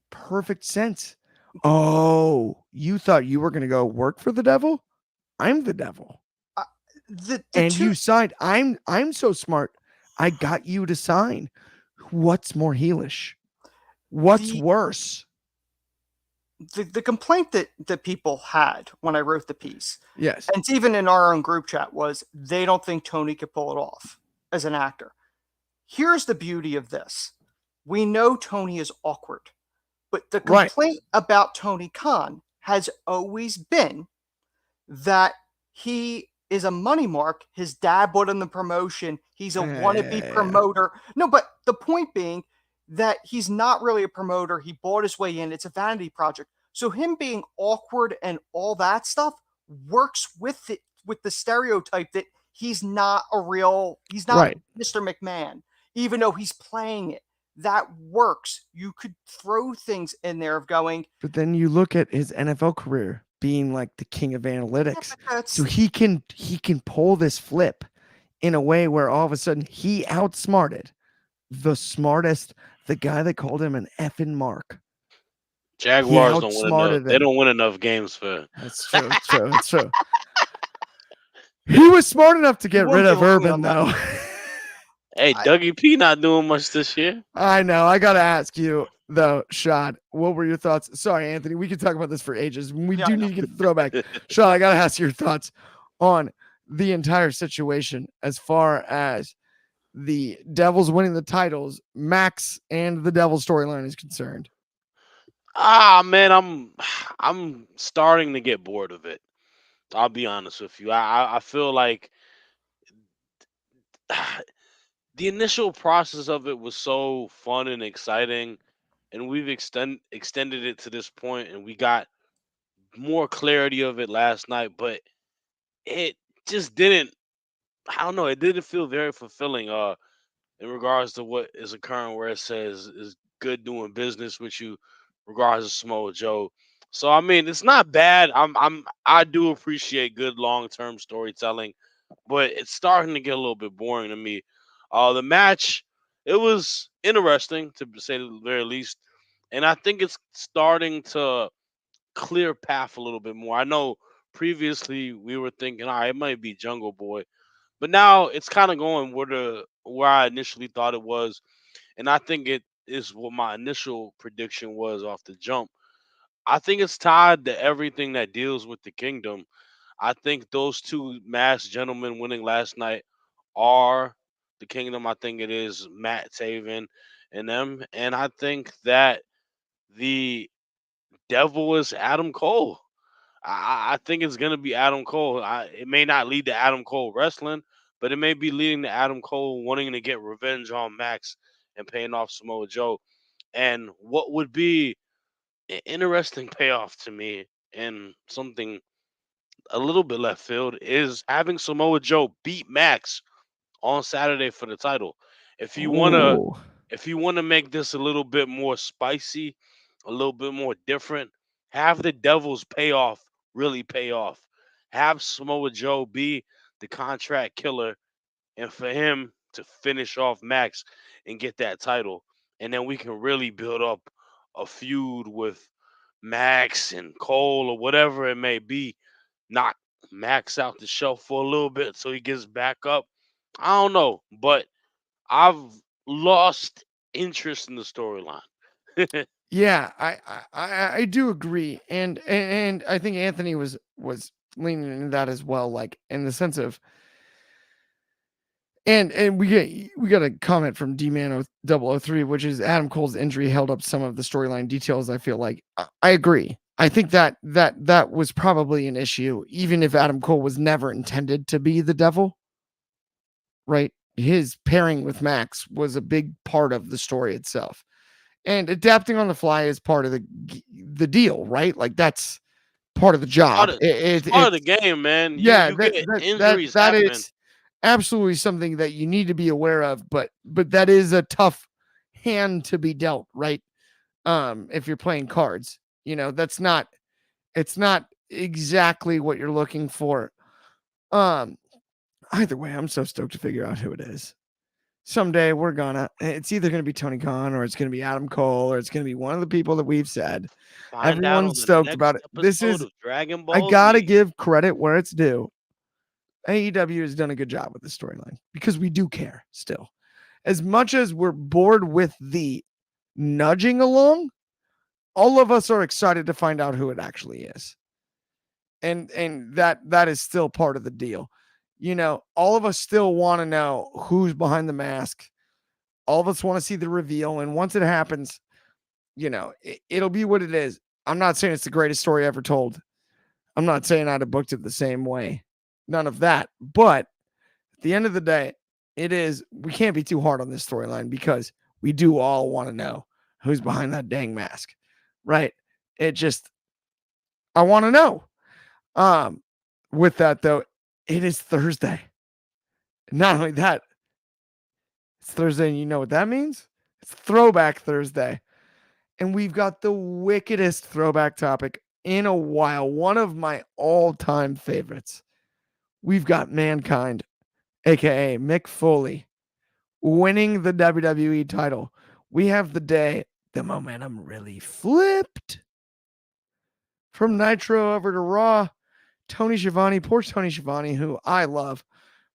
Speaker 1: perfect sense. Oh, you thought you were going to go work for the devil? I'm the devil. You signed. I'm so smart. I got you to sign. What's more heelish? What's worse?
Speaker 2: The complaint that people had when I wrote the piece,
Speaker 1: yes,
Speaker 2: and it's even in our own group chat, was they don't think Tony could pull it off as an actor. Here's the beauty of this. We know Tony is awkward, but the complaint about Tony Khan has always been that he is a money mark. His dad bought him the promotion. He's a wannabe promoter. No, but the point being that he's not really a promoter. He bought his way in. It's a vanity project. So him being awkward and all that stuff works with it, with the stereotype that he's not Mr. McMahon, even though he's playing it. That works. You could throw things in there of going.
Speaker 1: But then you look at his NFL career being like the king of analytics. So he can pull this flip in a way where all of a sudden he outsmarted the smartest, the guy that called him an effing mark.
Speaker 3: Jaguars don't win enough. They don't win enough games for.
Speaker 1: That's true. It's true. He was smart enough to get rid of Urban, though.
Speaker 3: Hey, Dougie P not doing much this year.
Speaker 1: I know. I got to ask you, though, Shad, what were your thoughts? Sorry, Anthony. We could talk about this for ages. We do need to get the throwback. Shad, I got to ask your thoughts on the entire situation as far as the Devils winning the titles, Max and the Devil storyline is concerned.
Speaker 3: Man, I'm starting to get bored of it. I'll be honest with you. I feel like the initial process of it was so fun and exciting, and we've extended it to this point, and we got more clarity of it last night, but it just didn't. I don't know. It didn't feel very fulfilling. In regards to what is occurring, where it says is good doing business with you, regards to Samoa Joe. So I mean, it's not bad. I do appreciate good long-term storytelling, but it's starting to get a little bit boring to me. The match, it was interesting to say the very least, and I think it's starting to clear path a little bit more. I know previously we were thinking, all right, it might be Jungle Boy, but now it's kind of going where I initially thought it was, and I think it is what my initial prediction was off the jump. I think it's tied to everything that deals with the kingdom. I think those two masked gentlemen winning last night are the kingdom. I think it is Matt Taven and them, and I think that the devil is Adam Cole. I think it's gonna be Adam Cole. It may not lead to Adam Cole wrestling, but it may be leading to Adam Cole wanting to get revenge on Max and paying off Samoa Joe. And what would be an interesting payoff to me and something a little bit left field is having Samoa Joe beat Max on Saturday for the title. If you wanna make this a little bit more spicy, a little bit more different, have the Devils really pay off. Have Samoa Joe be the contract killer, and for him to finish off Max and get that title. And then we can really build up a feud with Max and Cole or whatever it may be. Knock Max out the shelf for a little bit so he gets back up. I don't know, but I've lost interest in the storyline.
Speaker 1: Yeah, I do agree, and I think Anthony was leaning into that as well, like in the sense of, and we got a comment from D-Man 003, which is Adam Cole's injury held up some of the storyline details. I feel like I agree. I think that was probably an issue, even if Adam Cole was never intended to be the devil, right? His pairing with Max was a big part of the story itself. And adapting on the fly is part of the deal, right? Like that's part of the job.
Speaker 3: It's part of the game, man.
Speaker 1: Yeah,
Speaker 3: you get injuries happen.
Speaker 1: absolutely something that you need to be aware of, but that is a tough hand to be dealt, right? If you're playing cards, it's not exactly what you're looking for. Either way, I'm so stoked to figure out who it is. Someday it's either gonna be Tony Khan, or it's gonna be Adam Cole, or it's gonna be one of the people that we've said.
Speaker 3: Find out on
Speaker 1: Everyone's
Speaker 3: the
Speaker 1: stoked about
Speaker 3: next
Speaker 1: it. This
Speaker 3: episode
Speaker 1: is
Speaker 3: of Dragon
Speaker 1: I
Speaker 3: Ball
Speaker 1: gotta
Speaker 3: Z.
Speaker 1: give credit where it's due. AEW has done a good job with the storyline because we do care still. As much as we're bored with the nudging along, all of us are excited to find out who it actually is. And that is still part of the deal. All of us still want to know who's behind the mask. All of us want to see the reveal. And once it happens, it'll be what it is. I'm not saying it's the greatest story ever told. I'm not saying I'd have booked it the same way. None of that. But at the end of the day, we can't be too hard on this storyline because we do all want to know who's behind that dang mask. Right? I want to know. With that though, it is Thursday. Not only that, it's Thursday, and you know what that means? It's Throwback Thursday. And we've got the wickedest throwback topic in a while. One of my all-time favorites. We've got Mankind, aka Mick Foley, winning the WWE title. We have the day the momentum really flipped from Nitro over to Raw. Tony Schiavone, poor Tony Schiavone, who I love,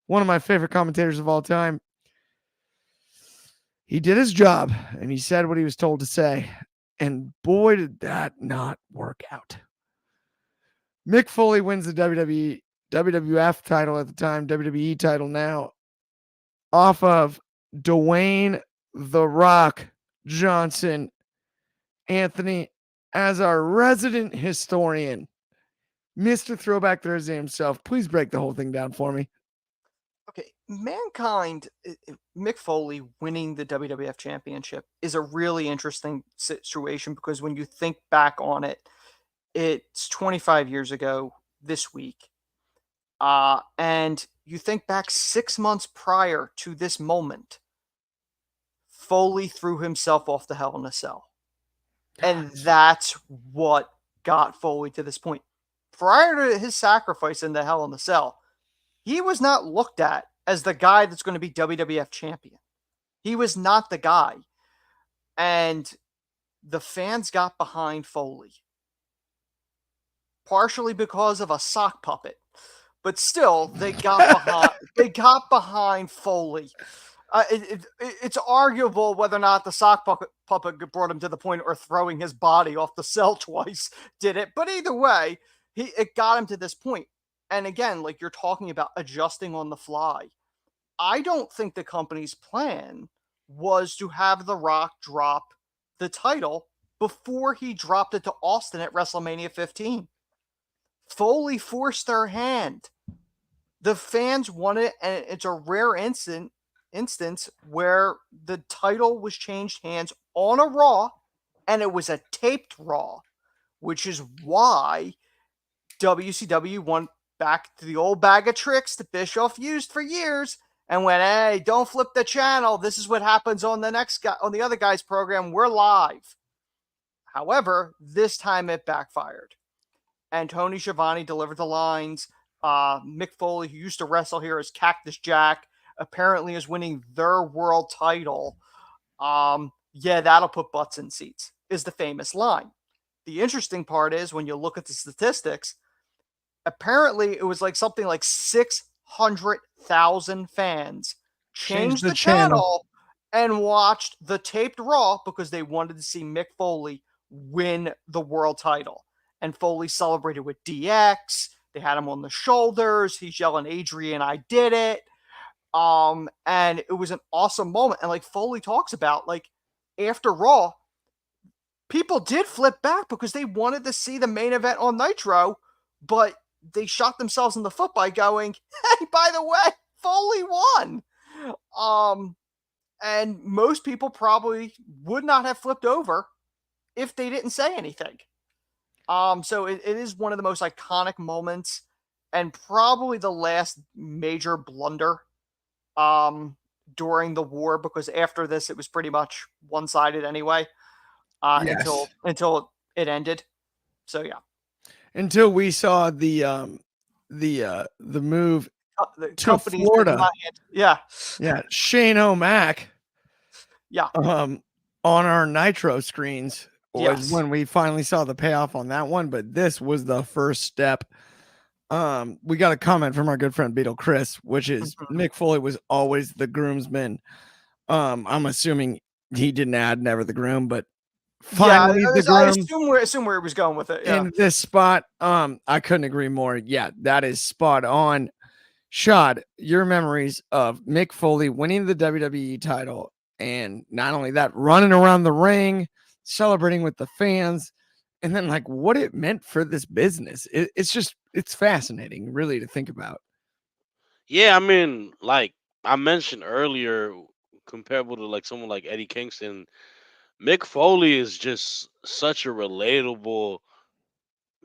Speaker 1: one of my favorite commentators of all time. He did his job and he said what he was told to say. And boy, did that not work out. Mick Foley wins the WWF title at the time, WWE title now, off of Dwayne "The Rock" Johnson. Anthony, as our resident historian, Mr. Throwback Thursday himself, please break the whole thing down for me.
Speaker 2: Okay, Mankind, Mick Foley winning the WWF Championship is a really interesting situation because when you think back on it, it's 25 years ago this week. And you think back 6 months prior to this moment, Foley threw himself off the Hell in a Cell. And that's what got Foley to this point. Prior to his sacrifice in the Hell in the Cell, he was not looked at as the guy that's going to be WWF champion. He was not the guy. And the fans got behind Foley. Partially because of a sock puppet. But still, they got behind Foley. It's arguable whether or not the sock puppet brought him to the point or throwing his body off the cell twice did it. But either way, it got him to this point. And again, like you're talking about adjusting on the fly. I don't think the company's plan was to have The Rock drop the title before he dropped it to Austin at WrestleMania 15. Foley forced their hand. The fans wanted it, and it's a rare instance where the title was changed hands on a Raw, and it was a taped Raw, which is why WCW went back to the old bag of tricks that Bischoff used for years and went, hey, don't flip the channel. This is what happens on the other guy's program. We're live. However, this time it backfired. And Tony Schiavone delivered the lines. Mick Foley, who used to wrestle here as Cactus Jack, apparently is winning their world title. Yeah, that'll put butts in seats, is the famous line. The interesting part is when you look at the statistics, apparently it was like something like 600,000 fans changed the channel and watched the taped Raw because they wanted to see Mick Foley win the world title. And Foley celebrated with DX. They had him on the shoulders. He's yelling, Adrian, I did it. And it was an awesome moment. And like Foley talks about, like after Raw, people did flip back because they wanted to see the main event on Nitro, but they shot themselves in the foot by going, hey, by the way, Foley won. And most people probably would not have flipped over if they didn't say anything. So it is one of the most iconic moments and probably the last major blunder during the war, because after this it was pretty much one-sided anyway,
Speaker 1: Yes.
Speaker 2: until it ended. So yeah,
Speaker 1: Until we saw the move
Speaker 2: the
Speaker 1: to
Speaker 2: companies did
Speaker 1: Florida.
Speaker 2: not yeah,
Speaker 1: Yeah, Shane O'Mac
Speaker 2: yeah,
Speaker 1: on our Nitro screens was
Speaker 2: yes.
Speaker 1: when we finally saw the payoff on that one, but this was the first step. We got a comment from our good friend Beetle Chris, which is
Speaker 2: Mhm.
Speaker 1: Mick Foley was always the groomsman. I'm assuming he didn't add never the groom, but
Speaker 2: Yeah,
Speaker 1: finally the
Speaker 2: I
Speaker 1: groom
Speaker 2: assume where he was going with it. Yeah.
Speaker 1: in this spot. I couldn't agree more. Yeah, that is spot on. Shad, your memories of Mick Foley winning the WWE title, and not only that, running around the ring, celebrating with the fans, and then like what it meant for this business. It's fascinating, really, to think about.
Speaker 3: Yeah, I mean, like I mentioned earlier, comparable to like someone like Eddie Kingston, Mick Foley is just such a relatable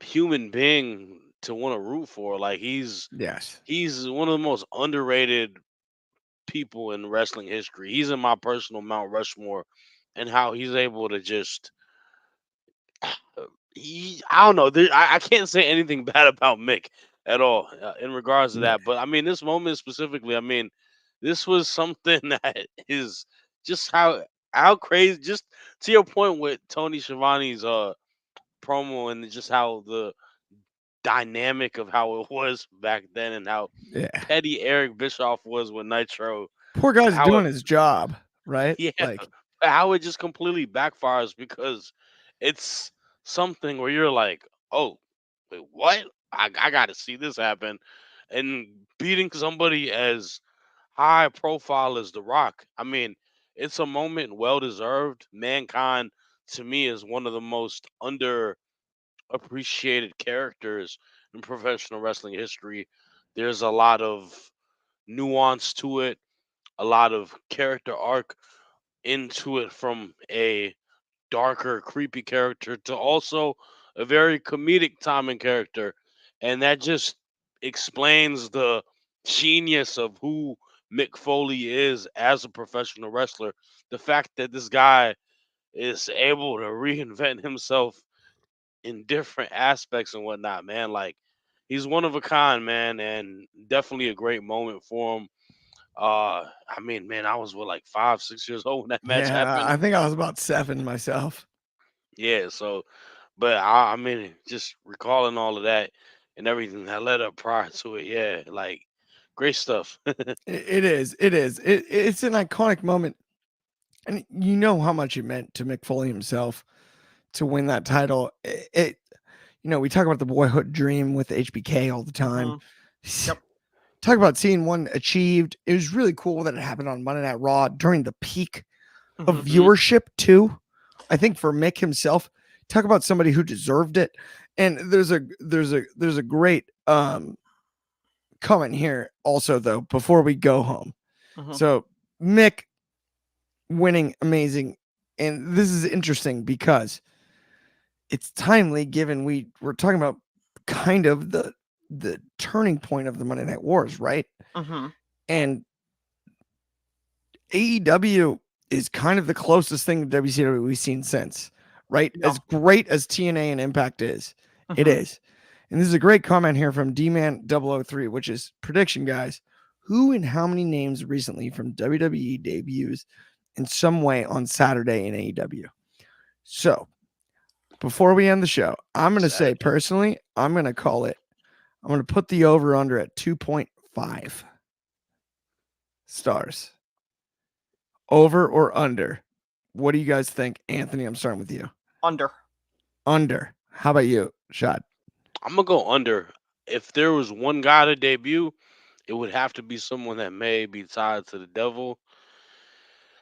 Speaker 3: human being to want to root for. Like
Speaker 1: Yes.
Speaker 3: he's one of the most underrated people in wrestling history. He's in my personal Mount Rushmore, and how he's able to just I don't know. I can't say anything bad about Mick at all in regards to
Speaker 1: Yeah.
Speaker 3: that. But I mean, this moment specifically, I mean, this was something that is just how crazy. Just to your point with Tony Schiavone's promo, and just how the dynamic of how it was back then, and how
Speaker 1: Yeah.
Speaker 3: petty Eric Bischoff was with Nitro.
Speaker 1: Poor guy's
Speaker 3: How it
Speaker 1: doing his job, right?
Speaker 3: Yeah,
Speaker 1: Like,
Speaker 3: how it just completely backfires because it's something where you're like, oh, wait, what? I got to see this happen. And beating somebody as high profile as The Rock, I mean, it's a moment well deserved. Mankind, to me, is one of the most underappreciated characters in professional wrestling history. There's a lot of nuance to it, a lot of character arc into it, from a darker, creepy character to also a very comedic timing character. And that just explains the genius of who Mick Foley is as a professional wrestler. The fact that this guy is able to reinvent himself in different aspects and whatnot, man. Like, he's one of a kind, man, and definitely a great moment for him. I mean, man, I was what, like 5, 6 years old when that match
Speaker 1: yeah,
Speaker 3: happened.
Speaker 1: I think I was about 7 myself.
Speaker 3: Yeah, so, but I mean, just recalling all of that and everything that led up prior to it, yeah, like great stuff.
Speaker 1: It is. It is. It's an iconic moment, and you know how much it meant to Mick Foley himself to win that title. We talk about the boyhood dream with HBK all the time.
Speaker 2: Hmm. Yep.
Speaker 1: Talk about seeing one achieved. It was really cool that it happened on Monday Night Raw during the peak of
Speaker 2: Hmm.
Speaker 3: Mhm.
Speaker 1: viewership too. I think for Mick himself, talk about somebody who deserved it. And there's a great comment here also though before we go home.
Speaker 2: Hmm.
Speaker 1: So Mick winning amazing, and this is interesting because it's timely given we were talking about kind of the turning point of the Monday Night Wars, right?
Speaker 2: Hmm.
Speaker 1: And AEW is kind of the closest thing to WCW we've seen since, right?
Speaker 2: Yeah.
Speaker 1: As great as TNA and Impact is, it
Speaker 2: Hmm.
Speaker 1: is. And this is a great comment here from D-Man003, which is prediction, guys. Who and how many names recently from WWE debuts in some way on Saturday in AEW? So before we end the show, I'm going to say
Speaker 3: Saturday.
Speaker 1: personally, I'm going to call it, I'm going to put the over under at 2.5 stars. Over or under? What do you guys think? Anthony, I'm starting with you.
Speaker 2: Under.
Speaker 1: Under. How about you, Shad?
Speaker 3: I'm gonna go under. If there was one guy to debut, it would have to be someone that may be tied to the devil.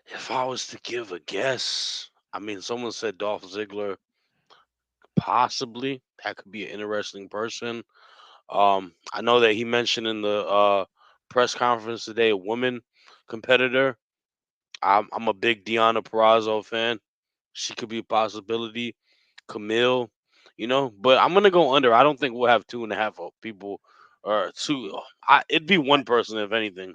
Speaker 3: If I was to give a guess, I mean, someone said Dolph Ziggler. Possibly, that could be an interesting person. I know that he mentioned in the press conference today a woman competitor. I'm a big Deanna Perrazzo fan. She could be a possibility. Camille, but I'm gonna go under. I don't think we'll have 2.5 people or two. It'd be one person if anything.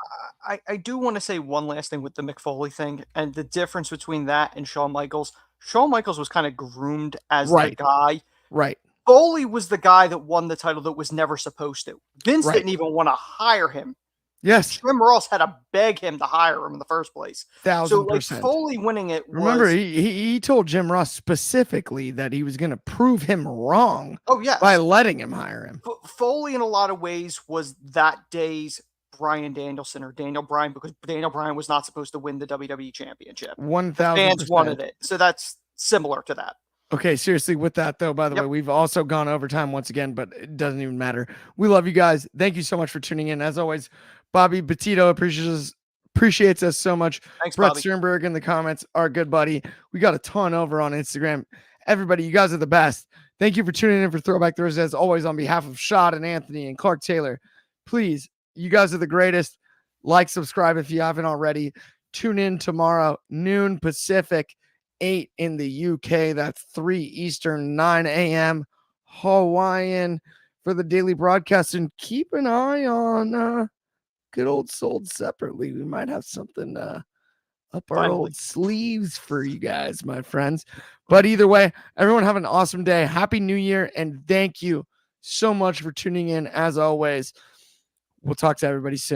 Speaker 2: I do want to say one last thing with the Mick Foley thing and the difference between that and Shawn Michaels. Shawn Michaels was kind of groomed as the guy.
Speaker 1: Right.
Speaker 2: Foley was the guy that won the title that was never supposed to. Vince
Speaker 1: Right.
Speaker 2: didn't even want to hire him.
Speaker 1: Yes.
Speaker 2: Jim Ross had to beg him to hire him in the first place.
Speaker 1: 1000%.
Speaker 2: So like Foley winning it was...
Speaker 1: Remember, he told Jim Ross specifically that he was going to prove him wrong.
Speaker 2: Oh, yes.
Speaker 1: By letting him hire him.
Speaker 2: Foley in a lot of ways was that day's Bryan Danielson or Daniel Bryan, because Daniel Bryan was not supposed to win the WWE Championship.
Speaker 1: 1000%.
Speaker 2: Fans wanted it. So that's similar to that.
Speaker 1: Okay, seriously, with that, though, by the way, we've also gone overtime once again, but it doesn't even matter. We love you guys. Thank you so much for tuning in. As always, Bobby Petito appreciates us so much.
Speaker 2: Thanks,
Speaker 1: Brett
Speaker 2: Bobby.
Speaker 1: Sternberg in the comments, our good buddy. We got a ton over on Instagram. Everybody, you guys are the best. Thank you for tuning in for Throwback Thursday. As always, on behalf of Shad and Anthony and Clark Taylor, please, you guys are the greatest. Like, subscribe if you haven't already. Tune in tomorrow, noon Pacific, 8 in the UK. That's 3 Eastern, 9 a.m. Hawaiian for the daily broadcast. And keep an eye on good old Sold Separately. We might have something up our old sleeves for you guys, my friends. But either way, everyone have an awesome day. Happy New Year. And thank you so much for tuning in. As always, we'll talk to everybody soon.